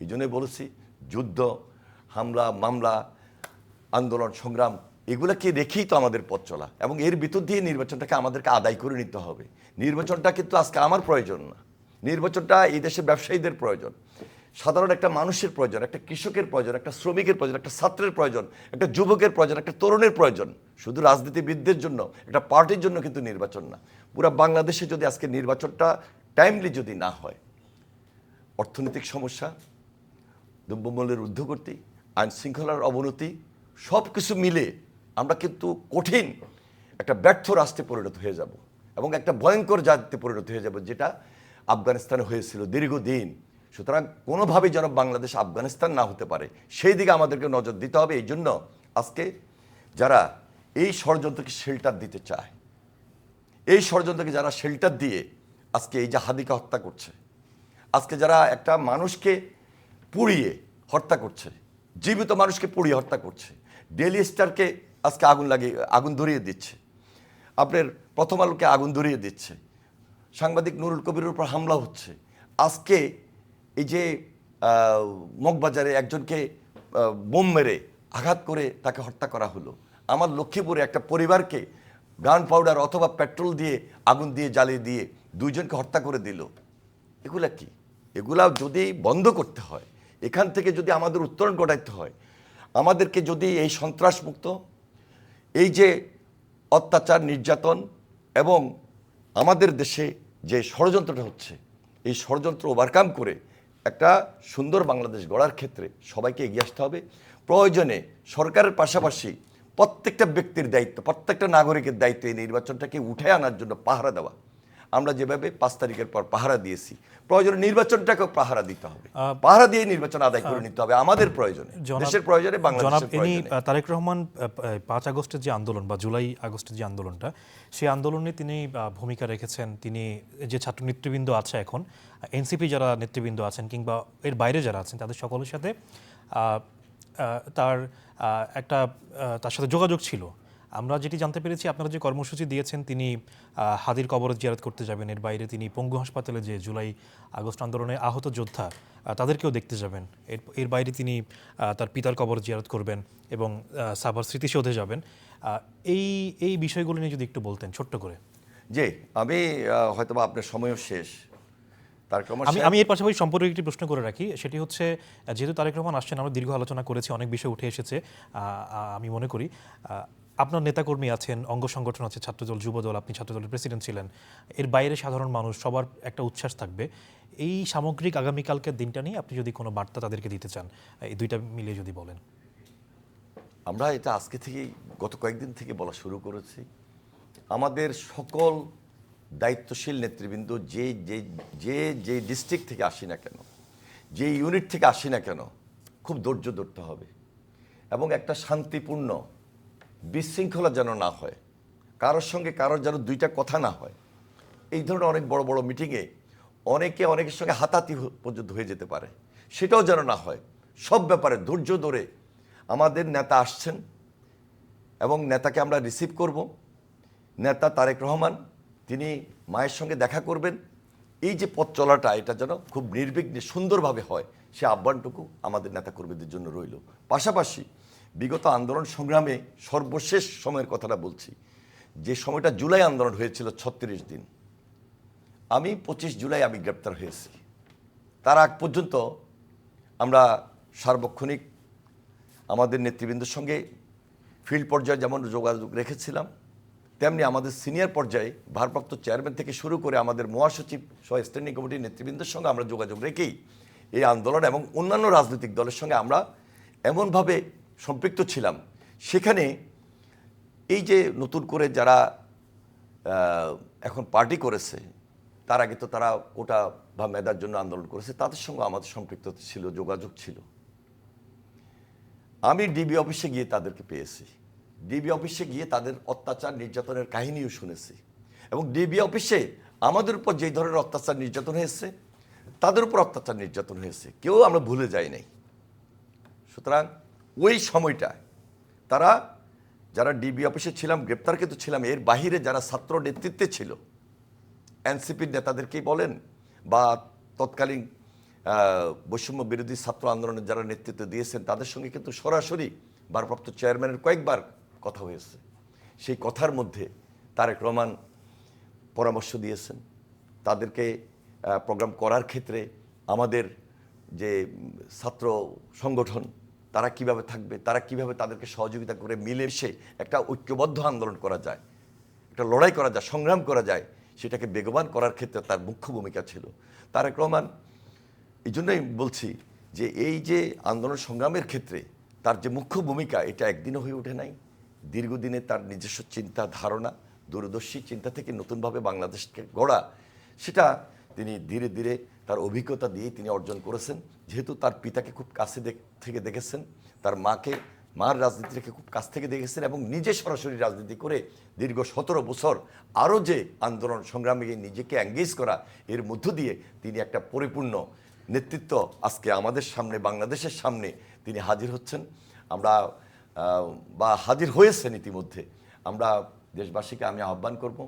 এই জন্যই বলেছি যুদ্ধ, হামলা, মামলা, আন্দোলন, সংগ্রাম এগুলোকে রেখেই তো আমাদের পথ চলা, এবং এর ভিতর দিয়ে নির্বাচনটাকে আমাদেরকে আদায় করে নিতে হবে। নির্বাচনটা কিন্তু আজকে আমার প্রয়োজন না, নির্বাচনটা এই দেশের ব্যবসায়ীদের প্রয়োজন, সাধারণ একটা মানুষের প্রয়োজন, একটা কৃষকের প্রয়োজন, একটা শ্রমিকের প্রয়োজন, একটা ছাত্রের প্রয়োজন, একটা যুবকের প্রয়োজন, একটা তরুণের প্রয়োজন। শুধু রাজনীতিবিদদের জন্য, একটা পার্টির জন্য কিন্তু নির্বাচন না। পুরো বাংলাদেশে যদি আজকে নির্বাচনটা টাইমলি যদি না হয়, অর্থনৈতিক সমস্যা, দ্রব্যমূল্যের ঊর্ধ্বগতি, আইন শৃঙ্খলার অবনতি, সব কিছু মিলে আমরা কিন্তু কঠিন একটা ব্যর্থ রাষ্ট্রে পরিণত হয়ে যাব এবং একটা ভয়ঙ্কর জাতিতে পরিণত হয়ে যাব, যেটা আফগানিস্তানে হয়েছিল দীর্ঘদিন। সুতরাং কোনোভাবেই যেন বাংলাদেশ আফগানিস্তান না হতে পারে, সেই দিকে আমাদেরকে নজর দিতে হবে। এই জন্য আজকে যারা এই ষড়যন্ত্রকে শেল্টার দিতে চায়, এই ষড়যন্ত্রকে যারা শেল্টার দিয়ে আজকে এই যে হাদিকে হত্যা করছে, আজকে যারা একটা মানুষকে পুড়িয়ে হত্যা করছে, জীবিত মানুষকে পুড়িয়ে হত্যা করছে, ডেইলি স্টারকে আজকে আগুন ধরিয়ে দিচ্ছে, আপনার প্রথম আলোকে আগুন ধরিয়ে দিচ্ছে, সাংবাদিক নুরুল কবিরের উপর হামলা হচ্ছে, আজকে এই যে মগবাজারে একজনকে বোম মেরে আঘাত করে তাকে হত্যা করা হলো, আমার লক্ষ্মীপুরে একটা পরিবারকে গান পাউডার অথবা পেট্রোল দিয়ে আগুন দিয়ে জ্বালিয়ে দিয়ে দুইজনকে হত্যা করে দিল। এগুলা কি? এগুলা যদি বন্ধ করতে হয়, এখান থেকে যদি আমাদের উত্তরণ ঘটাইতে হয়, আমাদেরকে যদি এই সন্ত্রাসমুক্ত, এই যে অত্যাচার, নির্যাতন এবং আমাদের দেশে যে ষড়যন্ত্রটা হচ্ছে, এই ষড়যন্ত্র ওভারকাম করে একটা সুন্দর বাংলাদেশ গড়ার ক্ষেত্রে সবাইকে এগিয়ে আসতে হবে। প্রয়োজনে সরকারের পাশাপাশি প্রত্যেকটা ব্যক্তির দায়িত্ব, প্রত্যেকটা নাগরিকের দায়িত্ব এই নির্বাচনটাকে উঠে আনার জন্য পাহারা দেওয়া। আমরা যেভাবে 5 তারিখের পর পাহারা দিয়েছি, প্রয়োজনে নির্বাচনটাকেও পাহারা দিতে হবে, পাহারা দিয়ে নির্বাচন আদায় করে নিতে হবে আমাদের প্রয়োজনে, দেশের প্রয়োজনে, বাংলাদেশের প্রয়োজনে।
তারেক রহমান 5 আগস্টের যে আন্দোলন বা জুলাই আগস্টের যে আন্দোলনটা, সেই আন্দোলনে তিনি ভূমিকা রেখেছেন। তিনি যে ছাত্র নেতৃবৃন্দ আছে এখন, এনসিপি যারা নেতৃবৃন্দ আছেন কিংবা এর বাইরে যারা আছেন, তাদের সকলের সাথে তার তার সাথে যোগাযোগ ছিল। আমরা যেটি জানতে পেরেছি, আপনারা যে কর্মসূচি দিয়েছেন, তিনি হাদির কবর জিয়ারত করতে যাবেন, এর বাইরে তিনি পঙ্গু হাসপাতালে যে জুলাই আগস্ট আন্দোলনে আহত যোদ্ধা তাদেরকেও দেখতে যাবেন, এর বাইরে তিনি তার পিতার কবর জিয়ারত করবেন এবং সাভার স্মৃতিসৌধে যাবেন। এই বিষয়গুলো নিয়ে যদি একটু বলতেন ছোট্ট করে।
জি, আমি হয়তোবা আপনার সময়ও শেষ।
আমি এর পাশাপাশি সম্পর্কে একটি প্রশ্ন করে রাখি, সেটি হচ্ছে যেহেতু তারেক রহমান আসছেন, আমরা দীর্ঘ আলোচনা করেছি, অনেক বিষয় উঠে এসেছে। আমি মনে করি আপনার নেতাকর্মী আছেন, অঙ্গ সংগঠন আছে, ছাত্রদল, যুবদল, আপনি ছাত্রদলের প্রেসিডেন্ট ছিলেন, এর বাইরে সাধারণ মানুষ, সবার একটা উচ্ছ্বাস থাকবে। এই সামগ্রিক আগামীকালকের দিনটা নিয়ে আপনি যদি কোনো বার্তা তাদেরকে দিতে চান, এই দুইটা মিলিয়ে যদি বলেন।
আমরা এটা আজকে থেকেই, গত কয়েকদিন থেকে বলা শুরু করেছি। আমাদের সকল দায়িত্বশীল নেতৃবৃন্দ যে যে যে যে ডিস্ট্রিক্ট থেকে আসি না কেন, যে ইউনিট থেকে আসি না কেন, খুব ধৈর্য ধরতে হবে এবং একটা শান্তিপূর্ণ, বিশৃঙ্খলা যেন না হয়, কারোর সঙ্গে কারোর যেন দুইটা কথা না হয়। এই ধরনের অনেক বড় বড় মিটিংয়ে অনেকের সঙ্গে হাতাহাতি পর্যন্ত হয়ে যেতে পারে, সেটাও যেন না হয়। সব ব্যাপারে ধৈর্য ধরে আমাদের নেতা আসছেন এবং নেতাকে আমরা রিসিভ করব। নেতা তারেক রহমান তিনি মায়ের সঙ্গে দেখা করবেন। এই যে পথ চলাটা, এটা যেন খুব নির্বিঘ্নে সুন্দরভাবে হয়, সে আহ্বানটুকু আমাদের নেতাকর্মীদের জন্য রইল। পাশাপাশি বিগত আন্দোলন সংগ্রামে সর্বশেষ সময়ের কথাটা বলছি, যে সময়টা জুলাই আন্দোলন হয়েছিল ৩৬ দিন, আমি ২৫ জুলাই আমি গ্রেপ্তার হয়েছি। তার আগ পর্যন্ত আমরা সার্বক্ষণিক আমাদের নেতৃবৃন্দের সঙ্গে ফিল্ড পর্যায়ে যেমন যোগাযোগ রেখেছিলাম, তেমনি আমাদের সিনিয়র পর্যায়ে ভারপ্রাপ্ত চেয়ারম্যান থেকে শুরু করে আমাদের মহাসচিব সহ স্ট্যান্ডিং কমিটির নেতৃবৃন্দের সঙ্গে আমরা যোগাযোগ রেখেই এই আন্দোলন এবং অন্যান্য রাজনৈতিক দলের সঙ্গে আমরা এমনভাবে সম্পৃক্ত ছিলাম, সেখানে এই যে নতুন করে যারা এখন পার্টি করেছে, তার আগে তো তারা কোটা বা মেধার জন্য আন্দোলন করেছে, তাদের সঙ্গে আমাদের সম্পৃক্ত ছিল, যোগাযোগ ছিল। আমি ডিবি অফিসে গিয়ে তাদেরকে পেয়েছি, ডিবি অফিসে গিয়ে তাদের অত্যাচার নির্যাতনের কাহিনীও শুনেছি, এবং ডিবি অফিসে আমাদের উপর যেই ধরনের অত্যাচার নির্যাতন হয়েছে, তাদের উপর অত্যাচার নির্যাতন হয়েছে, কেউ আমরা ভুলে যাই নাই। সুতরাং ওই সময়টায় তারা, যারা ডিবি অফিসে ছিলাম, গ্রেপ্তারকৃত ছিলাম, এর বাহিরে যারা ছাত্র নেতৃত্বে ছিল, এনসিপির নেতাদেরকেই বলেন বা তৎকালীন বৈষম্য বিরোধী ছাত্র আন্দোলনের যারা নেতৃত্ব দিয়েছেন, তাদের সঙ্গে কিন্তু সরাসরি ভারপ্রাপ্ত চেয়ারম্যানের কয়েকবার কথা হয়েছে। সেই কথার মধ্যে তারেক রহমান পরামর্শ দিয়েছেন তাদেরকে প্রোগ্রাম করার ক্ষেত্রে আমাদের যে ছাত্র সংগঠন তারা কিভাবে থাকবে, তারা কিভাবে তাদেরকে সহযোগিতা করে মিলেমিশে একটা ঐক্যবদ্ধ আন্দোলন করা যায়, একটা লড়াই করা যায়, সংগ্রাম করা যায়, সেটাকে বেগবান করার ক্ষেত্রে তার মুখ্য ভূমিকা ছিল। তারেক রহমান, এই জন্যই বলছি যে এই যে আন্দোলন সংগ্রামের ক্ষেত্রে তার যে মুখ্য ভূমিকা, এটা একদিনও হয়ে ওঠে নাই। দীর্ঘদিনে তার নিজস্ব চিন্তা, ধারণা, দূরদর্শী চিন্তা থেকে নতুনভাবে বাংলাদেশকে গড়া, সেটা তিনি ধীরে ধীরে তার অভিজ্ঞতা দিয়ে তিনি অর্জন করেছেন। যেহেতু তার পিতাকে খুব কাছে থেকে দেখেছেন, তার মার রাজনীতিকে খুব কাছ থেকে দেখেছেন, এবং নিজে সরাসরি রাজনীতি করে দীর্ঘ ১৭ বছর আরও যে আন্দোলন সংগ্রামে নিজেকে এঙ্গেজ করা, এর মধ্য দিয়ে তিনি একটা পরিপূর্ণ নেতৃত্ব আজকে আমাদের সামনে, বাংলাদেশের সামনে তিনি হাজির হচ্ছেন। আমরা বা হাজির হয়েছেন ইতিমধ্যে। আমরা দেশবাসীকে আমি আহ্বান করব,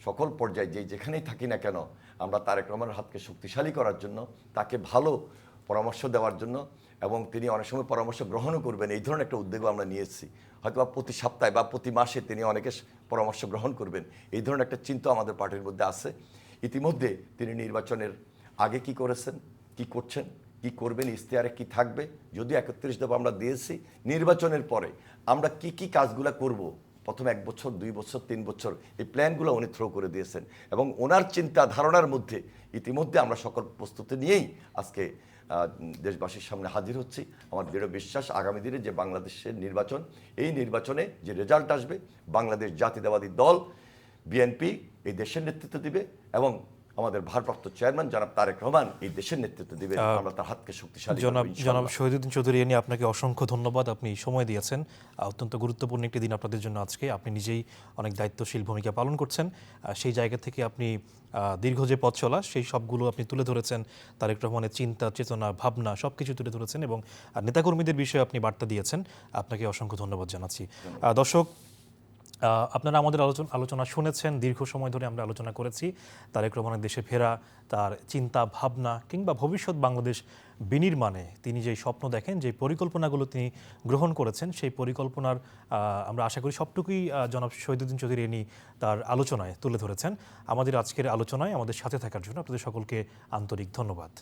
সকল পর্যায়ে যেখানেই থাকি না কেন, আমরা তারেক রহমানের হাতকে শক্তিশালী করার জন্য, তাকে ভালো পরামর্শ দেওয়ার জন্য, এবং তিনি অনেক সময় পরামর্শ গ্রহণও করবেন, এই ধরনের একটা উদ্যোগও আমরা নিয়েছি। হয়তো বা প্রতি সপ্তাহে বা প্রতি মাসে তিনি অনেকের পরামর্শ গ্রহণ করবেন, এই ধরনের একটা চিন্তা আমাদের পার্টির মধ্যে আছে। ইতিমধ্যে তিনি নির্বাচনের আগে কি করেছেন, কি করছেন, কি করবেন, ইশতেহারে কি থাকবে, যদিও ৩১ দফা আমরা দিয়েছি, নির্বাচনের পরে আমরা কি কি কাজগুলো করব, প্রথম ১ বছর, ২ বছর, ৩ বছর, এই প্ল্যানগুলো উনি থ্রো করে দিয়েছেন, এবং ওনার চিন্তা ধারণার মধ্যে ইতিমধ্যে আমরা সকল প্রস্তুতি নিয়েই আজকে দেশবাসীর সামনে হাজির হচ্ছি। আমার দৃঢ় বিশ্বাস আগামী দিনে যে বাংলাদেশের নির্বাচন, এই নির্বাচনে যে রেজাল্ট আসবে, বাংলাদেশ জাতীয়তাবাদী দল বিএনপি এই দেশের নেতৃত্ব দিবে, এবং আমাদের ভারপ্রাপ্ত চেয়ারম্যান জনাব তারেক রহমান এই দেশের নেতৃত্ব দিবেন। আমরা তার হাতকে শক্তিশালী করব ইনশাআল্লাহ।
জনাব শহীদুদ্দিন চৌধুরী, এ নিয়ে আপনাকে অসংখ্য ধন্যবাদ। আপনি সময় দিয়েছেন, অত্যন্ত গুরুত্বপূর্ণ একটি দিন আপনাদের জন্য আজকে। আপনি নিজেই অনেক দায়িত্বশীল ভূমিকা পালন করছেন, সেই জায়গা থেকে আপনি দীর্ঘ যে পথ চলা, সেই সবগুলো আপনি তুলে ধরেছেন। তারেক রহমানের চিন্তা, চেতনা, ভাবনা সব কিছু তুলে ধরেছেন, এবং নেতাকর্মীদের বিষয়ে আপনি বার্তা দিয়েছেন। আপনাকে অসংখ্য ধন্যবাদ জানাচ্ছি। দর্শক, আপনারা আমাদের আলোচনা শুনেছেন, দীর্ঘ সময় ধরে আমরা আলোচনা করেছি তারেক রহমানের দেশে ফেরা, তার চিন্তা ভাবনা, কিংবা ভবিষ্যৎ বাংলাদেশ বিনির্মাণে তিনি যেই স্বপ্ন দেখেন, যে পরিকল্পনাগুলো তিনি গ্রহণ করেছেন, সেই পরিকল্পনার আমরা আশা করি সবটুকুই জনাব শহীদুদ্দিন চৌধুরী এনি তার আলোচনায় তুলে ধরেছেন। আমাদের আজকের আলোচনায় আমাদের সাথে থাকার জন্য আপনাদের সকলকে আন্তরিক ধন্যবাদ।